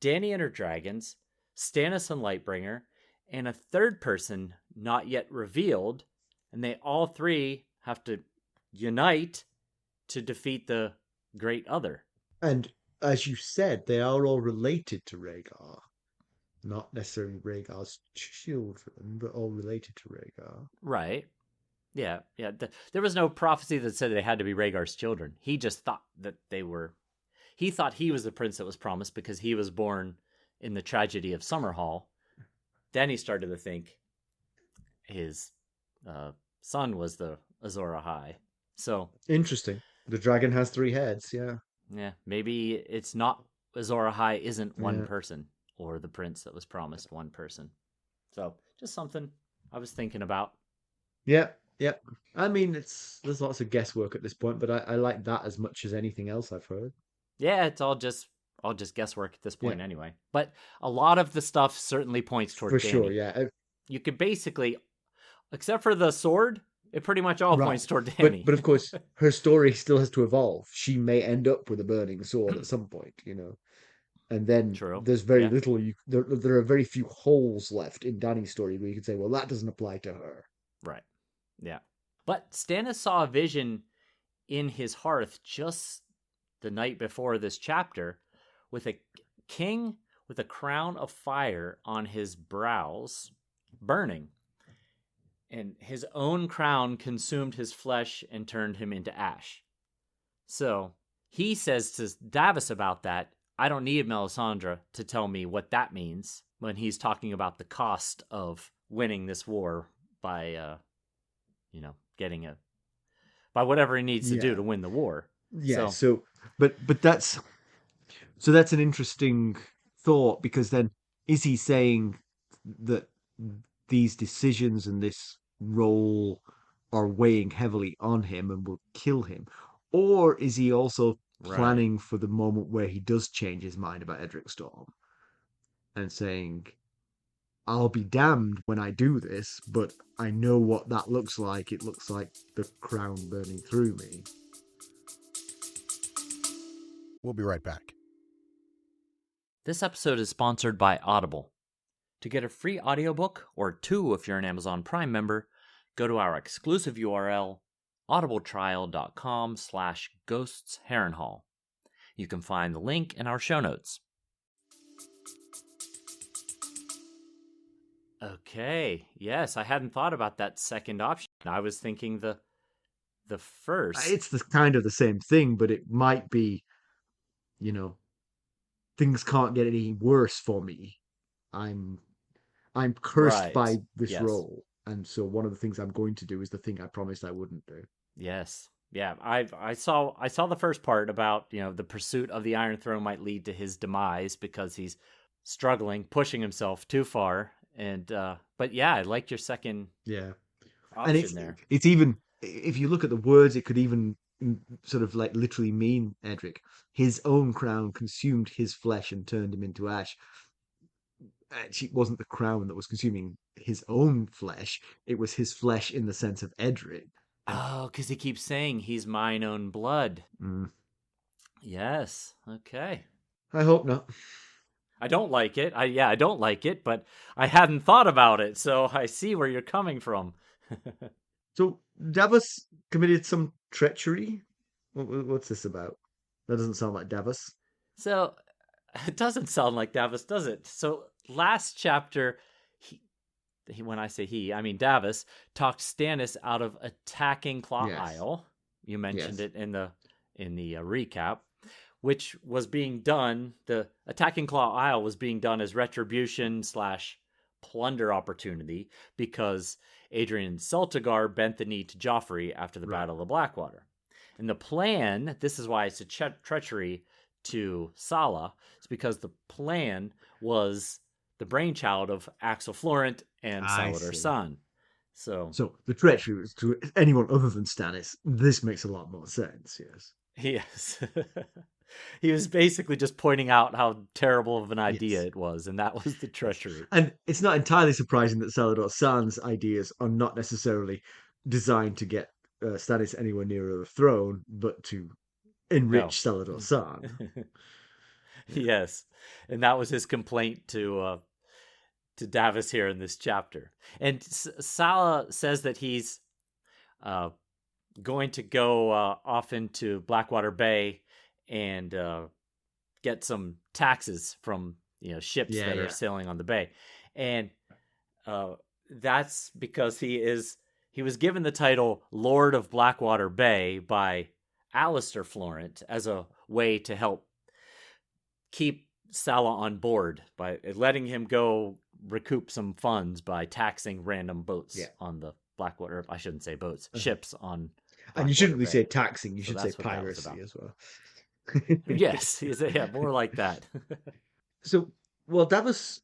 Speaker 2: Dany and her dragons, Stannis and Lightbringer, and a 3rd person not yet revealed, and they all 3 have to unite to defeat the great other.
Speaker 1: And as you said, they are all related to Rhaegar. Not necessarily Rhaegar's children, but all related to Rhaegar.
Speaker 2: Right. Yeah. There was no prophecy that said they had to be Rhaegar's children. He just thought that they were... He thought he was the prince that was promised because he was born in the tragedy of Summerhall. Then he started to think his son was the Azor Ahai. So...
Speaker 1: Interesting. The dragon has 3 heads, yeah.
Speaker 2: Yeah, maybe it's not... Azor Ahai isn't one person, or the prince that was promised one person. So, just something I was thinking about.
Speaker 1: Yeah. I mean, there's lots of guesswork at this point, but I like that as much as anything else I've heard.
Speaker 2: Yeah, it's all just guesswork at this point anyway. But a lot of the stuff certainly points toward Dany. For
Speaker 1: sure, yeah.
Speaker 2: You could basically, except for the sword, it pretty much all points toward Dany.
Speaker 1: But of course, her story still has to evolve. She may end up with a burning sword at some point, And then there's very little. There are very few holes left in Dany's story where you can say, well, that doesn't apply to her.
Speaker 2: Right. Yeah. But Stannis saw a vision in his hearth just the night before this chapter with a king with a crown of fire on his brows, burning. And his own crown consumed his flesh and turned him into ash. So he says to Davos about that, I don't need Melisandre to tell me what that means when he's talking about the cost of winning this war by, getting by whatever he needs to do to win the war.
Speaker 1: Yeah. So but that's an interesting thought, because then is he saying that these decisions and this role are weighing heavily on him and will kill him? Or is he also planning for the moment where he does change his mind about Edric Storm and saying, I'll be damned when I do this, but I know what that looks like. It looks like the crown burning through me.
Speaker 3: We'll be right back.
Speaker 2: This episode is sponsored by Audible. To get a free audiobook, or 2 if you're an Amazon Prime member, go to our exclusive URL, audibletrial.com/ghostsharrenhal. You can find the link in our show notes. Okay, yes, I hadn't thought about that second option. I was thinking the first.
Speaker 1: It's kind of the same thing, but it might be, things can't get any worse for me. I'm cursed by this role, and so one of the things I'm going to do is the thing I promised I wouldn't do.
Speaker 2: Yes. Yeah, I saw the first part about, the pursuit of the Iron Throne might lead to his demise because he's struggling, pushing himself too far. And but yeah, I like your second option there.
Speaker 1: It's even, if you look at the words, it could even sort of like literally mean, Edric, his own crown consumed his flesh and turned him into ash. Actually, it wasn't the crown that was consuming his own flesh. It was his flesh in the sense of Edric.
Speaker 2: Oh, because he keeps saying he's mine own blood.
Speaker 1: Mm.
Speaker 2: Yes. Okay.
Speaker 1: I hope not.
Speaker 2: I don't like it. I don't like it, but I hadn't thought about it, so I see where you're coming from.
Speaker 1: So Davos committed some treachery? What's this about? That doesn't sound like Davos.
Speaker 2: So it doesn't sound like Davos, does it? So last chapter, when I say he, I mean Davos, talked Stannis out of attacking Claw Isle. You mentioned it in the recap, which was being done. The attacking Claw Isle was being done as retribution / plunder opportunity because Adrian Celtigar bent the knee to Joffrey after the Battle of the Blackwater. And the plan, this is why it's a treachery to Salah, is because the plan was the brainchild of Axell Florent and Salladhor Saan. So
Speaker 1: the treachery was to anyone other than Stannis. This makes a lot more sense, yes.
Speaker 2: Yes. He was basically just pointing out how terrible of an idea it was, and that was the treachery.
Speaker 1: And it's not entirely surprising that Salladhor Saan's ideas are not necessarily designed to get Stannis anywhere nearer the throne, but to enrich Salladhor Saan.
Speaker 2: Yes, and that was his complaint to Davos here in this chapter. And Salah says that he's going to go off into Blackwater Bay and get some taxes from ships that are sailing on the bay, and that's because he was given the title Lord of Blackwater Bay by Alistair Florent as a way to help keep Salah on board by letting him go recoup some funds by taxing random boats on the Blackwater. I shouldn't say boats, ships on Blackwater
Speaker 1: and you shouldn't
Speaker 2: Bay.
Speaker 1: Say taxing, you should say piracy as well.
Speaker 2: Yes, more like that.
Speaker 1: So, well, Davos,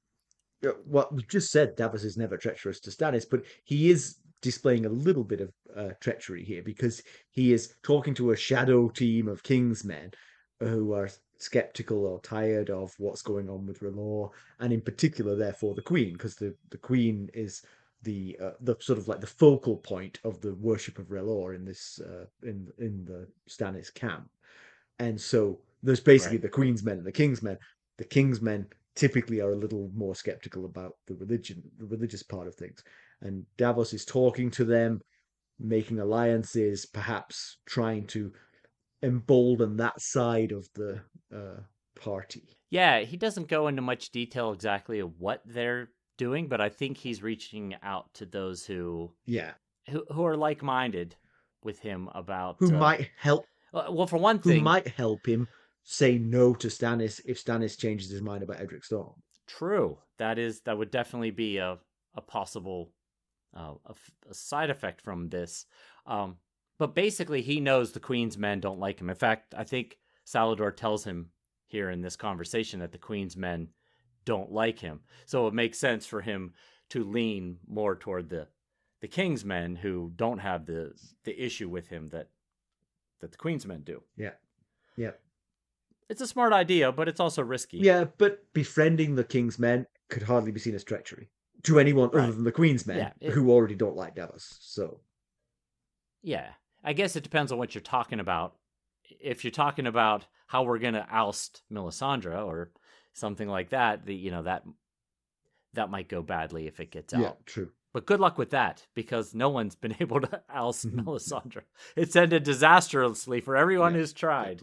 Speaker 1: what we just said, Davos is never treacherous to Stannis, but he is displaying a little bit of treachery here because he is talking to a shadow team of Kingsmen who are skeptical or tired of what's going on with R'hllor, and in particular, therefore, the Queen, because the Queen is the sort of like the focal point of the worship of R'hllor in this in the Stannis camp. And so there's basically the Queen's men and the King's men. The King's men typically are a little more skeptical about the religious part of things. And Davos is talking to them, making alliances, perhaps trying to embolden that side of the party.
Speaker 2: Yeah, he doesn't go into much detail exactly of what they're doing, but I think he's reaching out to those who are like-minded with him about
Speaker 1: who might help.
Speaker 2: Well, for one thing,
Speaker 1: who might help him say no to Stannis if Stannis changes his mind about Edric Storm.
Speaker 2: True, that would definitely be a possible a side effect from this. But basically, he knows the Queen's men don't like him. In fact, I think Salladhor tells him here in this conversation that the Queen's men don't like him. So it makes sense for him to lean more toward the King's men who don't have the issue with him that the Queen's men do.
Speaker 1: Yeah.
Speaker 2: It's a smart idea, but it's also risky.
Speaker 1: Yeah, but befriending the King's men could hardly be seen as treachery to anyone other than the Queen's men who already don't like Davos. So,
Speaker 2: yeah, I guess it depends on what you're talking about. If you're talking about how we're going to oust Melisandre or something like that, that might go badly if it gets out.
Speaker 1: Yeah, true.
Speaker 2: But good luck with that, because no one's been able to oust Melisandre. It's ended disastrously for everyone who's tried.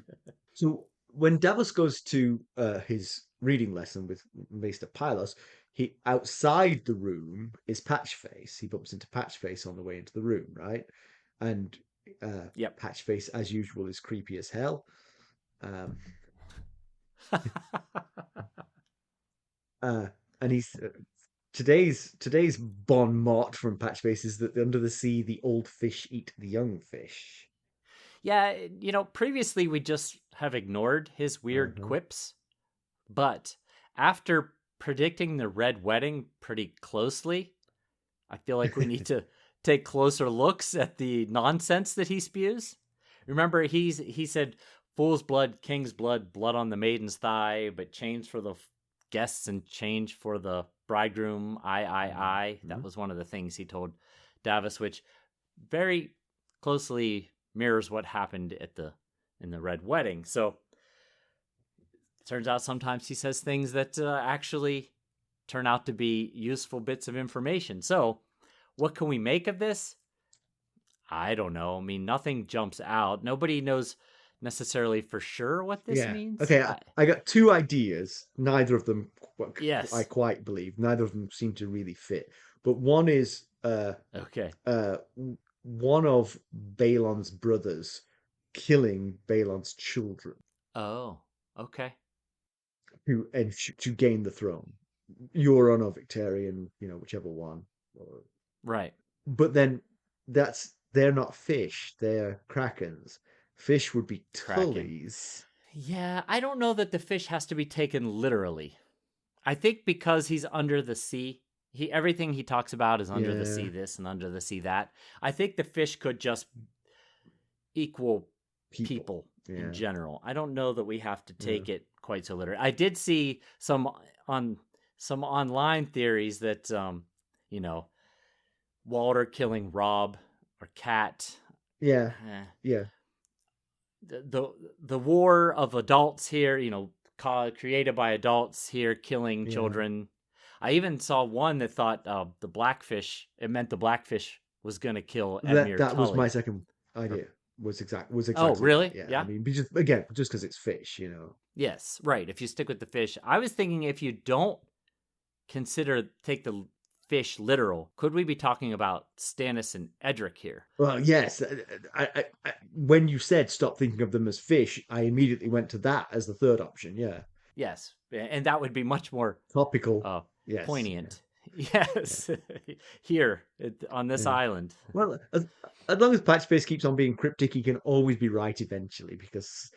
Speaker 1: So when Davos goes to his reading lesson with Maester Pylos, he outside the room is Patchface. He bumps into Patchface on the way into the room, right? And Patchface, as usual, is creepy as hell. And he's today's bon mot from Patchface is that under the sea the old fish eat the young fish.
Speaker 2: Yeah, previously we just have ignored his weird quips, but after predicting the Red Wedding pretty closely, I feel like we need to take closer looks at the nonsense that he spews. Remember, he said, "Fool's blood, king's blood, blood on the maiden's thigh, but chains for the guests and change for the bridegroom, I." That was one of the things he told Davos, which very closely mirrors what happened in the Red Wedding. So it turns out sometimes he says things that actually turn out to be useful bits of information. So what can we make of this? I don't know. I mean, nothing jumps out. Nobody knows necessarily for sure what this means.
Speaker 1: Okay, I got two ideas. Neither of them
Speaker 2: I
Speaker 1: quite believe. Neither of them seem to really fit. But one is one of Balon's brothers killing Balon's children.
Speaker 2: Oh, okay.
Speaker 1: To gain the throne. Euron or Victorian, whichever one.
Speaker 2: Right.
Speaker 1: But then they're not fish, they're krakens. Fish would be
Speaker 2: Kraken.
Speaker 1: tullies.
Speaker 2: Yeah, I don't know that the fish has to be taken literally. I think because he's under the sea, everything he talks about is under the sea this and under the sea that. I think the fish could just equal people in general. I don't know that we have to take it quite so literally. I did see some online theories that Walter killing Robb or Cat.
Speaker 1: Yeah.
Speaker 2: The war of adults here, created by adults here killing children. I even saw one that thought the blackfish was going to kill Edmure
Speaker 1: That was
Speaker 2: Tully.
Speaker 1: my second idea. Was exactly.
Speaker 2: Oh, really?
Speaker 1: That,
Speaker 2: Yeah.
Speaker 1: I mean, just because it's fish,
Speaker 2: Yes, right. If you stick with the fish, I was thinking if you don't take the fish literal, could we be talking about Stannis and Edric here?
Speaker 1: Well, yes. I when you said stop thinking of them as fish, I immediately went to that as the third option. Yeah.
Speaker 2: Yes, and that would be much more
Speaker 1: topical. Yes.
Speaker 2: Poignant. Yeah. Yes, here on this island.
Speaker 1: Well, as long as Patchface keeps on being cryptic, he can always be right eventually, because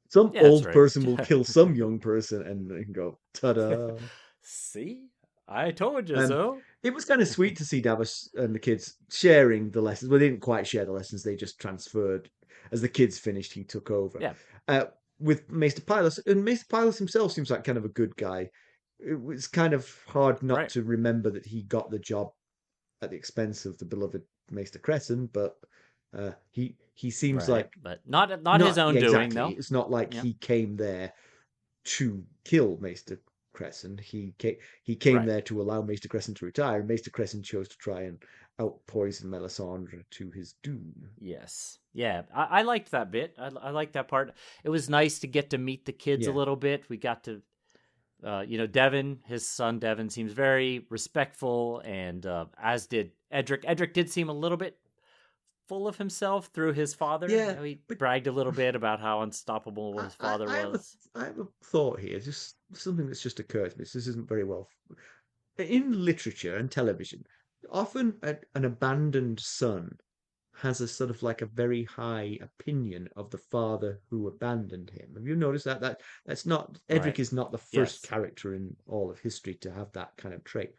Speaker 1: some old person will kill some young person and go, ta-da.
Speaker 2: See? I told you so.
Speaker 1: It was kind of sweet to see Davos and the kids sharing the lessons. Well, they didn't quite share the lessons. They just transferred. As the kids finished, he took over.
Speaker 2: Yeah.
Speaker 1: With Maester Pylos. And Maester Pylos himself seems like kind of a good guy. It was kind of hard not to remember that he got the job at the expense of the beloved Maester Crescent, but he seems like...
Speaker 2: But not his own doing, though.
Speaker 1: It's not like he came there to kill Maester Crescent. He came there to allow Maester Crescent to retire, and Maester Crescent chose to try and out-poison Melisandre to his doom.
Speaker 2: Yes. Yeah, I liked that bit. I liked that part. It was nice to get to meet the kids a little bit. We got to... Devon, his son Devon, seems very respectful, and as did Edric. Edric did seem a little bit full of himself through his father.
Speaker 1: Yeah,
Speaker 2: he bragged a little bit about how unstoppable his father was.
Speaker 1: I have a thought here, just something that's just occurred to me. This isn't very well. In literature and television, often an abandoned son has a sort of like a very high opinion of the father who abandoned him. Have you noticed that? That's not... Edric is not the first character in all of history to have that kind of trait.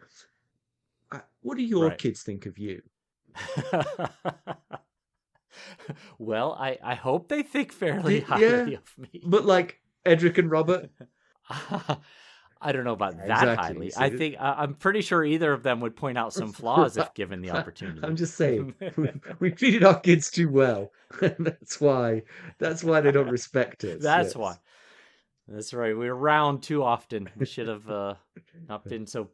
Speaker 1: What do your kids think of you?
Speaker 2: Well, I hope they think fairly highly of me.
Speaker 1: But like Edric and Robert?
Speaker 2: I don't know about that highly. I think I'm pretty sure either of them would point out some flaws if given the opportunity.
Speaker 1: I'm just saying, we treated our kids too well. That's why they don't respect us.
Speaker 2: That's why. That's right. We were around too often. We should have not been so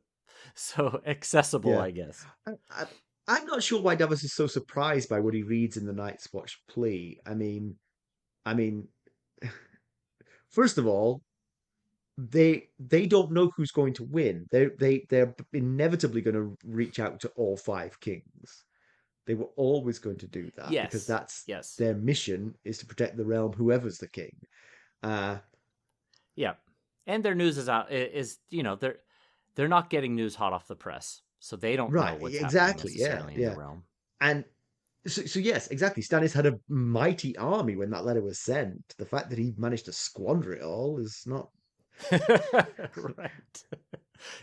Speaker 2: accessible, I guess.
Speaker 1: I'm not sure why Davos is so surprised by what he reads in the Night's Watch plea. I mean, first of all, they don't know who's going to win. They're inevitably going to reach out to all 5 kings. They were always going to do that, because that's their mission, is to protect the realm, whoever's the king.
Speaker 2: Yeah, and their news is out. They're not getting news hot off the press, so they don't know what's happening necessarily in the realm.
Speaker 1: And so yes, exactly. Stannis had a mighty army when that letter was sent. The fact that he managed to squander it all is not...
Speaker 2: Right.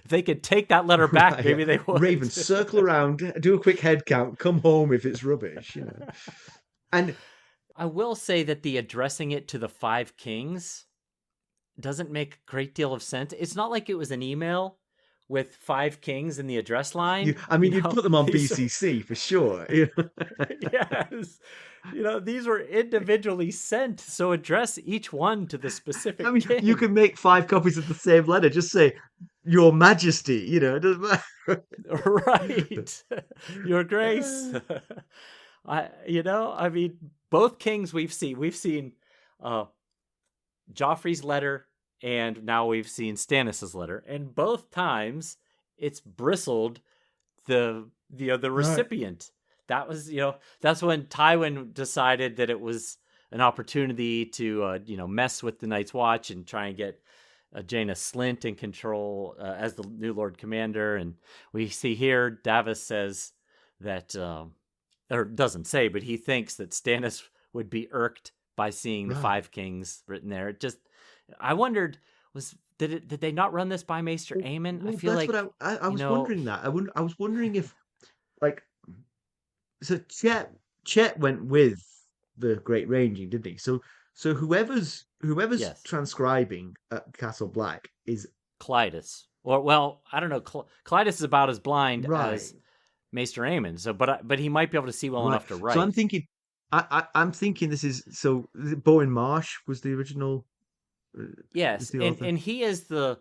Speaker 2: If they could take that letter back, maybe they would.
Speaker 1: Raven, circle around, do a quick head count, come home if it's rubbish, And
Speaker 2: I will say that the addressing it to the 5 kings doesn't make a great deal of sense. It's not like it was an email with 5 kings in the address line.
Speaker 1: You'd put them on BCC for sure.
Speaker 2: Yes. These were individually sent, so address each one to the specific king.
Speaker 1: You can make 5 copies of the same letter. Just say, Your Majesty, it doesn't matter.
Speaker 2: Right. Your Grace. Both kings we've seen Joffrey's letter, and now we've seen Stannis's letter, and both times it's bristled the recipient. That was, that's when Tywin decided that it was an opportunity to, mess with the Night's Watch and try and get Jaina Slynt in control as the new Lord Commander. And we see here Davos says that, or doesn't say, but he thinks that Stannis would be irked by seeing the Five Kings written there. It just, I wondered, did they not run this by Maester Aemon?
Speaker 1: Well,
Speaker 2: I feel
Speaker 1: that's
Speaker 2: like
Speaker 1: what I was wondering that. I was wondering if, like, so Chet went with the Great Ranging, didn't he? So whoever's
Speaker 2: Yes.
Speaker 1: transcribing at Castle Black is
Speaker 2: Clytus. Or, well, I don't know. Clytus is about as blind
Speaker 1: right.
Speaker 2: as Maester Aemon. So, but he might be able to see well enough to write.
Speaker 1: So I'm thinking, I'm thinking this is Bowen Marsh was the original.
Speaker 2: Yes, and he is the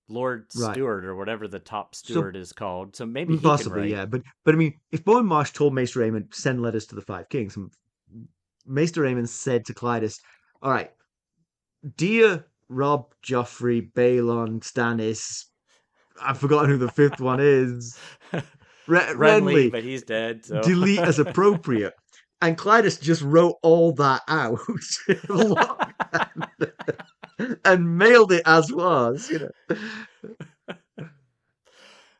Speaker 2: Lord Steward or whatever the top steward is called. So maybe he
Speaker 1: possibly,
Speaker 2: can write.
Speaker 1: yeah. But I mean, if Bowen Marsh told Maester Aemon send letters to the Five Kings, and Maester Aemon said to Clytus, "All right, dear Robb, Joffrey, Balon, Stannis, I've forgotten who the fifth one is.
Speaker 2: Renly, but he's dead. So.
Speaker 1: Delete as appropriate." And Clytus just wrote all that out and mailed it as was, you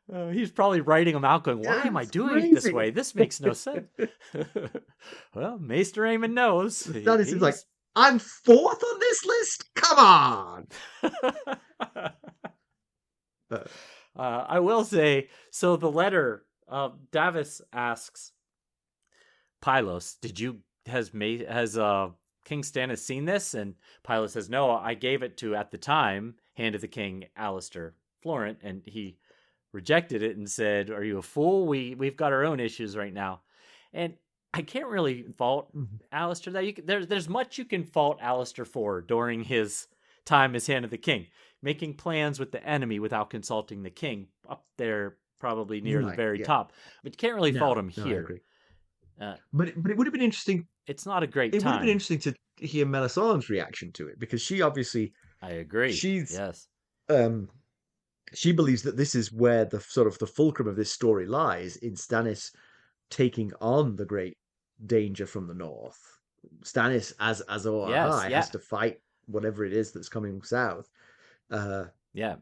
Speaker 2: know. He's probably writing them out going, why am I doing it this way? This makes no sense. Well, Maester Aemon knows.
Speaker 1: Stannis is like, I'm fourth on this list? Come on!
Speaker 2: I will say, so the letter, Davos asks Pylos, has King Stannis seen this? And Pylos says, no, I gave it to, at the time, Hand of the King, Axell Florent, and he rejected it and said, are you a fool? We've got our own issues right now. And I can't really fault Alistair that. There's much you can fault Alistair for during his time as Hand of the King. Making plans with the enemy without consulting the king, up there probably near the very top. But you can't really fault him here.
Speaker 1: I agree. But it would have been interesting.
Speaker 2: It's not a great time.
Speaker 1: It would have been interesting to hear Melisandre's reaction to it, because she obviously...
Speaker 2: I agree. Yes.
Speaker 1: She believes that this is where the sort of the fulcrum of this story lies, in Stannis taking on the great danger from the north. Stannis, as ASOIAF, has to fight whatever it is that's coming south.
Speaker 2: Yeah,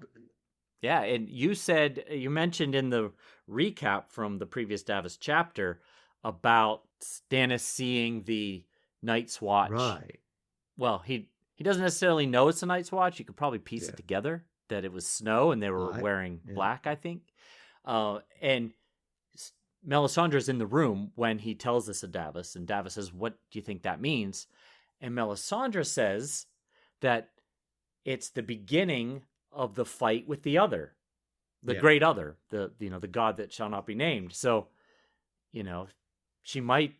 Speaker 2: and you mentioned in the recap from the previous Davos chapter about Stannis seeing the Night's Watch.
Speaker 1: Right.
Speaker 2: Well, he doesn't necessarily know it's a Night's Watch. You could probably piece it together that it was snow and they were wearing black, I think. And Melisandre's in the room when he tells this to Davos, and Davos says, what do you think that means? And Melisandre says that it's the beginning of the fight with the other, the great other, the god that shall not be named. So, she might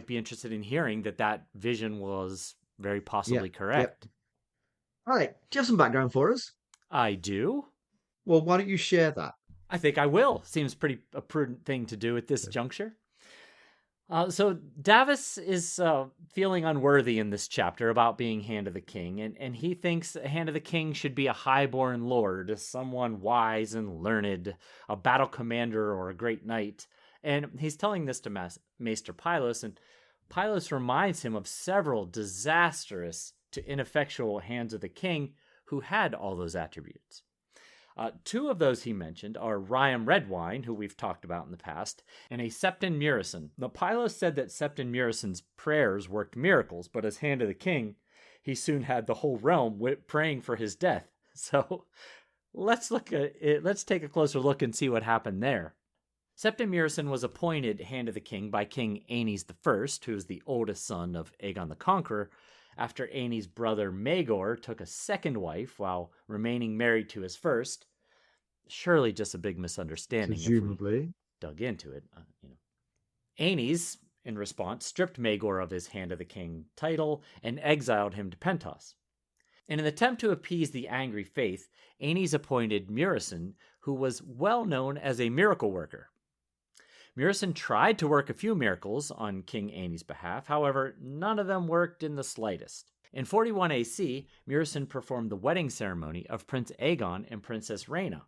Speaker 2: be interested in hearing that vision was very possibly correct.
Speaker 1: All right. Do you have some background for us?
Speaker 2: I do.
Speaker 1: Well, why don't you share that?
Speaker 2: I think I will. Seems a prudent thing to do at this juncture. So Davos is feeling unworthy in this chapter about being Hand of the King, and he thinks Hand of the King should be a highborn lord, someone wise and learned, a battle commander or a great knight. And he's telling this to Maester Pylos, and Pylos reminds him of several disastrous to ineffectual Hands of the King who had all those attributes. Two of those he mentioned are Ryam Redwine, who we've talked about in the past, and a Septon Murison. Now, Pylos said that Septon Murison's prayers worked miracles, but as Hand of the King, he soon had the whole realm praying for his death. So let's look at it. Let's take a closer look and see what happened there. Septon Murison was appointed Hand of the King by King Aenys I, who is the oldest son of Aegon the Conqueror, after Aenys' brother Maegor took a second wife while remaining married to his first. Surely just a big misunderstanding.
Speaker 1: Presumably.
Speaker 2: If we dug into it. Aenys, in response, stripped Maegor of his Hand of the King title and exiled him to Pentos. In an attempt to appease the angry faith, Aenys appointed Murison, who was well known as a miracle worker. Murison tried to work a few miracles on King Aenys' behalf, however, none of them worked in the slightest. In 41 AC, Murison performed the wedding ceremony of Prince Aegon and Princess Rhaena.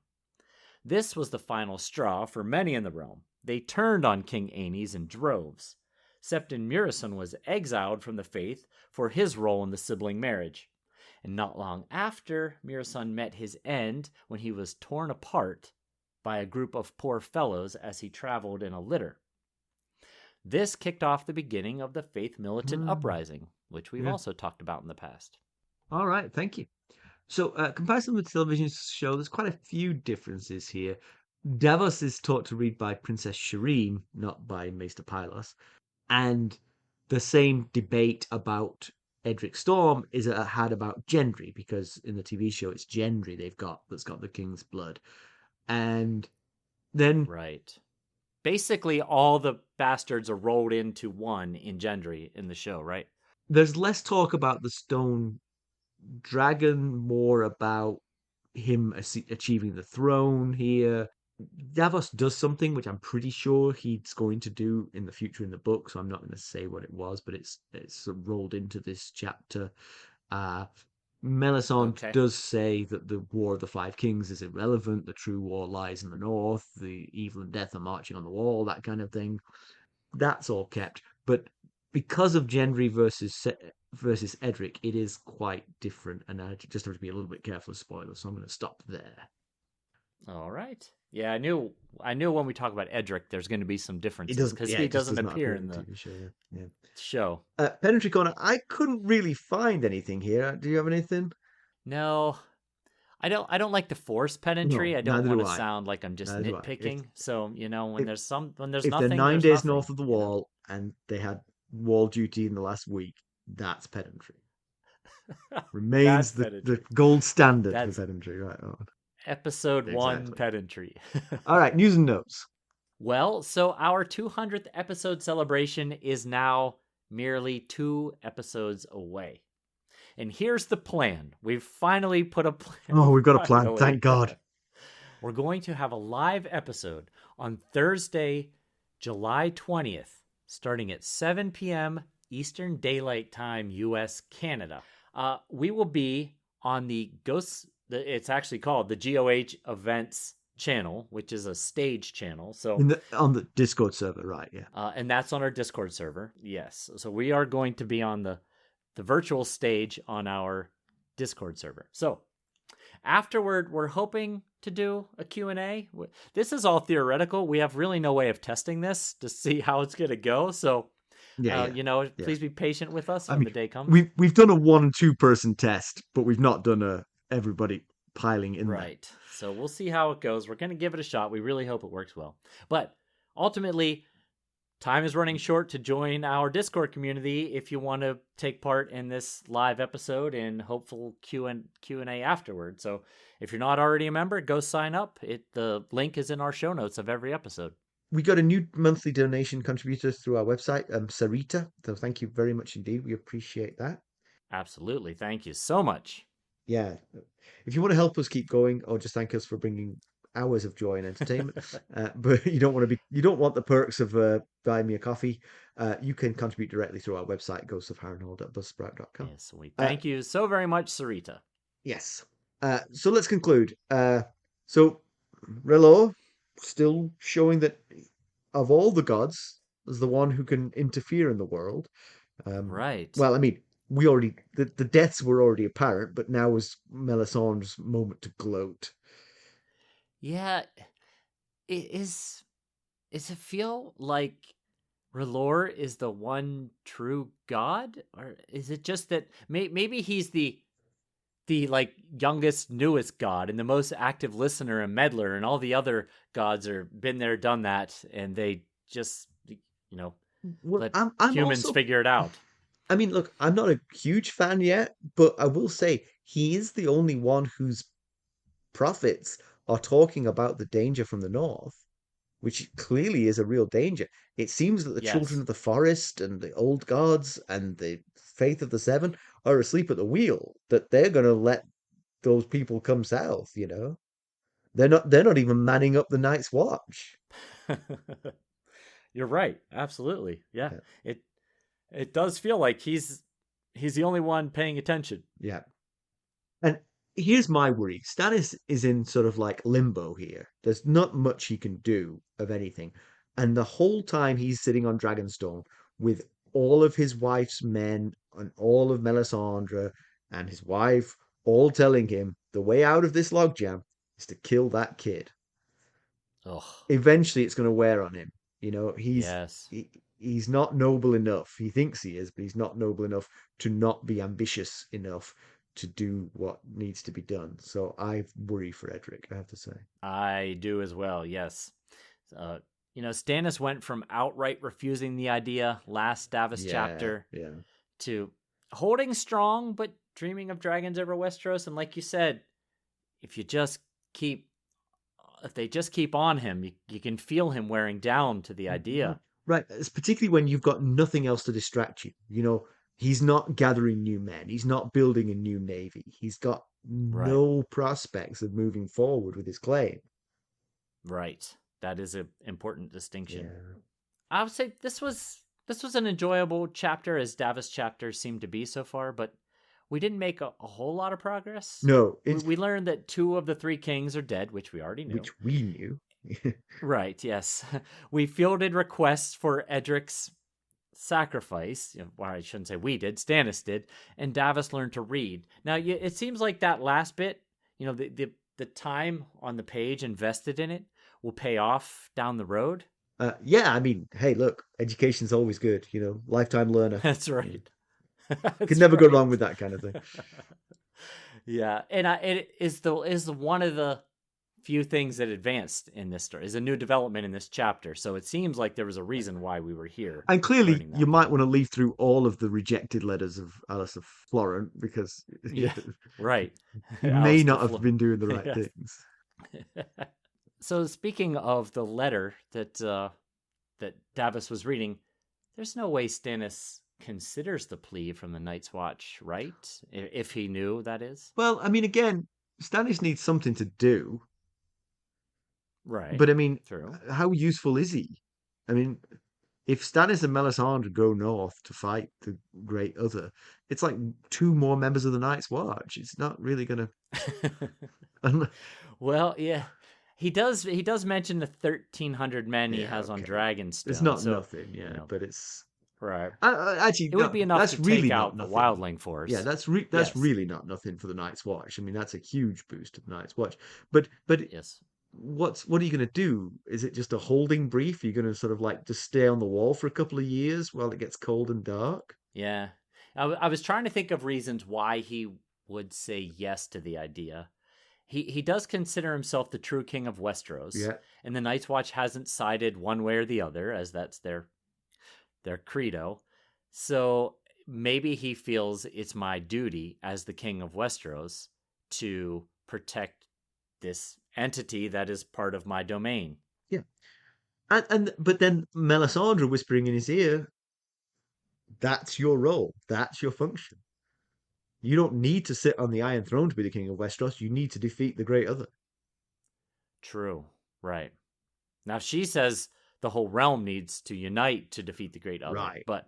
Speaker 2: This was the final straw for many in the realm. They turned on King Aenys in droves. Septon Murison was exiled from the faith for his role in the sibling marriage. And not long after, Mirasan met his end when he was torn apart by a group of poor fellows as he traveled in a litter. This kicked off the beginning of the Faith Militant Uprising, which we've also talked about in the past.
Speaker 1: All right, thank you. So, comparison with television show, there's quite a few differences here. Davos is taught to read by Princess Shireen, not by Maester Pylos, and the same debate about Edric Storm is had about Gendry, because in the TV show it's Gendry that's got the king's blood. And then
Speaker 2: Right. Basically, all the bastards are rolled into one in Gendry in the show, right?
Speaker 1: there's less talk about the stone dragon, more about him achieving the throne here. Davos does something which I'm pretty sure he's going to do in the future in the book, so I'm not going to say what it was, but it's rolled into this chapter. Melisandre does say that the War of the Five Kings is irrelevant. The true war lies in the north. The evil and death are marching on the wall. That kind of thing. That's all kept, but because of Gendry versus Edric, it is quite different, and I just have to be a little bit careful of spoilers, so I'm going to stop there.
Speaker 2: All right. Yeah, I knew when we talk about Edric, there's going to be some differences because he doesn't appear in the
Speaker 1: TV show. Yeah.
Speaker 2: show.
Speaker 1: Pedantry Corner, I couldn't really find anything here. Do you have anything?
Speaker 2: No, I don't like to force pedantry.
Speaker 1: No,
Speaker 2: I don't
Speaker 1: neither
Speaker 2: want
Speaker 1: do
Speaker 2: to
Speaker 1: I.
Speaker 2: sound like I'm just
Speaker 1: Neither do I.
Speaker 2: nitpicking. So when there's
Speaker 1: If
Speaker 2: nothing,
Speaker 1: they're 9
Speaker 2: there's
Speaker 1: days
Speaker 2: nothing,
Speaker 1: north of the wall and they had wall duty in the last week, that's pedantry. Remains the gold standard for pedantry, right on.
Speaker 2: Episode 1 pedantry.
Speaker 1: All right, news and notes.
Speaker 2: Well, so our 200th episode celebration is now merely 2 episodes away. And here's the plan. We've finally put a plan.
Speaker 1: Oh, we've got a plan. Thank God.
Speaker 2: We're going to have a live episode on Thursday, July 20th, starting at 7 p.m. Eastern Daylight Time, U.S., Canada. We will be on the it's actually called the GOH Events channel, which is a stage channel. So
Speaker 1: on the Discord server, right? Yeah.
Speaker 2: And that's on our Discord server. Yes. So we are going to be on the virtual stage on our Discord server. So afterward, we're hoping to do a Q&A. This is all theoretical. We have really no way of testing this to see how it's going to go. So, please be patient with us when the day comes.
Speaker 1: We've done a 1 and 2 person test, but we've not done everybody piling in
Speaker 2: right. There. So we'll see how it goes. We're going to give it a shot. We really hope it works well. But ultimately, time is running short to join our Discord community if you want to take part in this live episode and hopeful Q&A afterward. So if you're not already a member, go sign up. The link is in our show notes of every episode.
Speaker 1: We got a new monthly donation contributor through our website, Sarita. So thank you very much indeed. We appreciate that.
Speaker 2: Absolutely. Thank you so much.
Speaker 1: Yeah. If you want to help us keep going, or just thank us for bringing hours of joy and entertainment, but you don't want the perks of buying me a coffee, you can contribute directly through our website, ghostsofharrenhal.buzzsprout.com.
Speaker 2: Yes, we thank you so very much, Sarita.
Speaker 1: Yes. So let's conclude. So R'hllor still showing that of all the gods, is the one who can interfere in the world.
Speaker 2: Right.
Speaker 1: Well, I mean, the deaths were already apparent, but now was Melisandre's moment to gloat.
Speaker 2: Yeah, does it feel like R'hllor is the one true god, or is it just that maybe he's the like youngest, newest god and the most active listener and meddler, and all the other gods are been there, done that, and they just let humans figure it out.
Speaker 1: I mean, look, I'm not a huge fan yet, but I will say he is the only one whose prophets are talking about the danger from the north, which clearly is a real danger. It seems that the children of the forest and the old gods and the faith of the seven are asleep at the wheel, that they're going to let those people come south, They're not even manning up the night's watch.
Speaker 2: You're right. Absolutely. Yeah. It does feel like he's the only one paying attention.
Speaker 1: Yeah. And here's my worry. Stannis is in sort of like limbo here. There's not much he can do of anything. And the whole time he's sitting on Dragonstone with all of his wife's men and all of Melisandre and his wife all telling him the way out of this logjam is to kill that kid.
Speaker 2: Ugh.
Speaker 1: Eventually, it's going to wear on him.
Speaker 2: Yes.
Speaker 1: He's not noble enough. He thinks he is, but he's not noble enough to not be ambitious enough to do what needs to be done. So I worry for Edric, I have to say.
Speaker 2: I do as well, yes. Stannis went from outright refusing the idea last Davos chapter to holding strong, but dreaming of dragons over Westeros. And like you said, if they just keep on him, you can feel him wearing down to the idea.
Speaker 1: Right. It's particularly when you've got nothing else to distract you. He's not gathering new men. He's not building a new navy. He's got no prospects of moving forward with his claim.
Speaker 2: Right. That is an important distinction.
Speaker 1: Yeah.
Speaker 2: I would say this was an enjoyable chapter, as Davos chapters seem to be so far, but we didn't make a whole lot of progress.
Speaker 1: No.
Speaker 2: We learned that 2 of the 3 kings are dead, which we already knew.
Speaker 1: Which we knew.
Speaker 2: Right, yes. We fielded requests for Edric's sacrifice. Well, I shouldn't say we did, Stannis did, and Davos learned to read. Now, it seems like that last bit, the time on the page invested in it will pay off down the road.
Speaker 1: Yeah, I mean, hey, look, education's always good, lifetime learner.
Speaker 2: That's right.
Speaker 1: Could never go wrong with that kind of thing.
Speaker 2: Yeah, and it is one of the few things that advanced in this story, is a new development in this chapter. So it seems like there was a reason why we were here.
Speaker 1: And clearly, you might want to leaf through all of the rejected letters of Axell Florent, because
Speaker 2: right,
Speaker 1: he may not have been doing the right things.
Speaker 2: So speaking of the letter that Davos was reading, there's no way Stannis considers the plea from the Night's Watch, right? If he knew, that is.
Speaker 1: Well, I mean, again, Stannis needs something to do.
Speaker 2: Right.
Speaker 1: But I mean,
Speaker 2: true.
Speaker 1: How useful is he? I mean, if Stannis and Melisandre go north to fight the Great Other, it's like 2 more members of the Night's Watch. It's not really going to...
Speaker 2: Well, yeah. He does mention the 1,300 men he has on Dragonstone.
Speaker 1: It's not nothing, but it's...
Speaker 2: Right.
Speaker 1: Actually,
Speaker 2: it would be enough to
Speaker 1: really
Speaker 2: take out the wildling force.
Speaker 1: Yeah, that's really not nothing for the Night's Watch. I mean, that's a huge boost to the Night's Watch. But
Speaker 2: yes.
Speaker 1: What are you going to do? Is it just a holding brief? You're going to sort of like just stay on the wall for a couple of years while it gets cold and dark?
Speaker 2: Yeah. I was trying to think of reasons why he would say yes to the idea. He does consider himself the true king of Westeros.
Speaker 1: Yeah.
Speaker 2: And the Night's Watch hasn't sided one way or the other, as that's their credo. So maybe he feels it's my duty as the king of Westeros to protect this entity that is part of my domain.
Speaker 1: Yeah. But then Melisandre whispering in his ear, that's your role. That's your function. You don't need to sit on the Iron Throne to be the king of Westeros. You need to defeat the Great Other.
Speaker 2: True. Right. Now she says the whole realm needs to unite to defeat the Great Other.
Speaker 1: Right.
Speaker 2: But,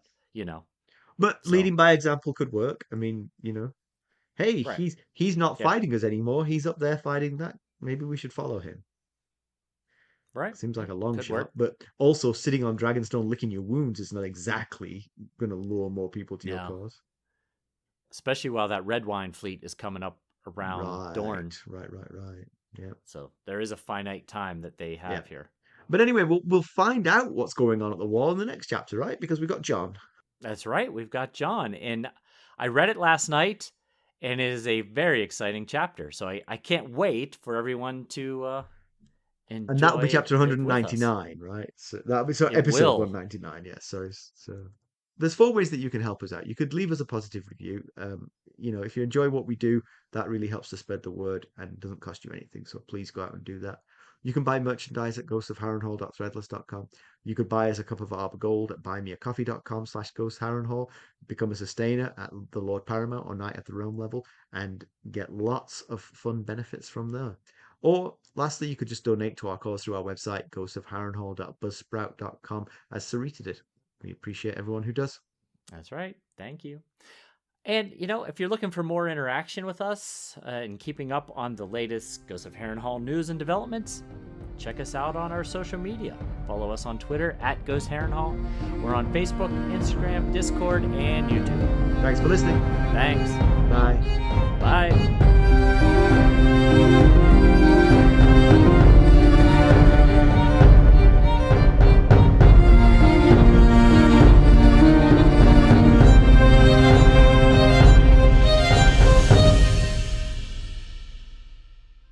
Speaker 1: But leading by example could work. I mean, hey,
Speaker 2: right.
Speaker 1: he's not fighting us anymore. He's up there fighting that. Maybe we should follow him.
Speaker 2: Right.
Speaker 1: Seems like a long
Speaker 2: Could
Speaker 1: shot.
Speaker 2: work.
Speaker 1: But also sitting on Dragonstone licking your wounds is not exactly going to lure more people to your cause.
Speaker 2: Especially while that red wine fleet is coming up around Dorne.
Speaker 1: Right. Yeah.
Speaker 2: So there is a finite time that they have here.
Speaker 1: But anyway, we'll find out what's going on at the wall in the next chapter, right? Because we've got Jon.
Speaker 2: That's right. We've got Jon. And I read it last night, and it is a very exciting chapter. So I can't wait for everyone to enjoy.
Speaker 1: And that'll be chapter 199, right? So that'll be episode 199. Yeah. So there's 4 ways that you can help us out. You could leave us a positive review. If you enjoy what we do, that really helps to spread the word and doesn't cost you anything. So please go out and do that. You can buy merchandise at ghostofharrenhal.threadless.com. You could buy us a cup of Arbor Gold at buymeacoffee.com/ghostharrenhal. Become a sustainer at the Lord Paramount or Knight at the Realm level and get lots of fun benefits from there. Or lastly, you could just donate to our cause through our website, ghostofharrenhal.buzzsprout.com, as Sarita did. We appreciate everyone who does.
Speaker 2: That's right. Thank you. And, if you're looking for more interaction with us and keeping up on the latest Ghost of Harrenhal news and developments, check us out on our social media. Follow us on Twitter at Ghost Harrenhal. We're on Facebook, Instagram, Discord, and YouTube.
Speaker 1: Thanks for listening.
Speaker 2: Thanks.
Speaker 1: Bye.
Speaker 2: Bye.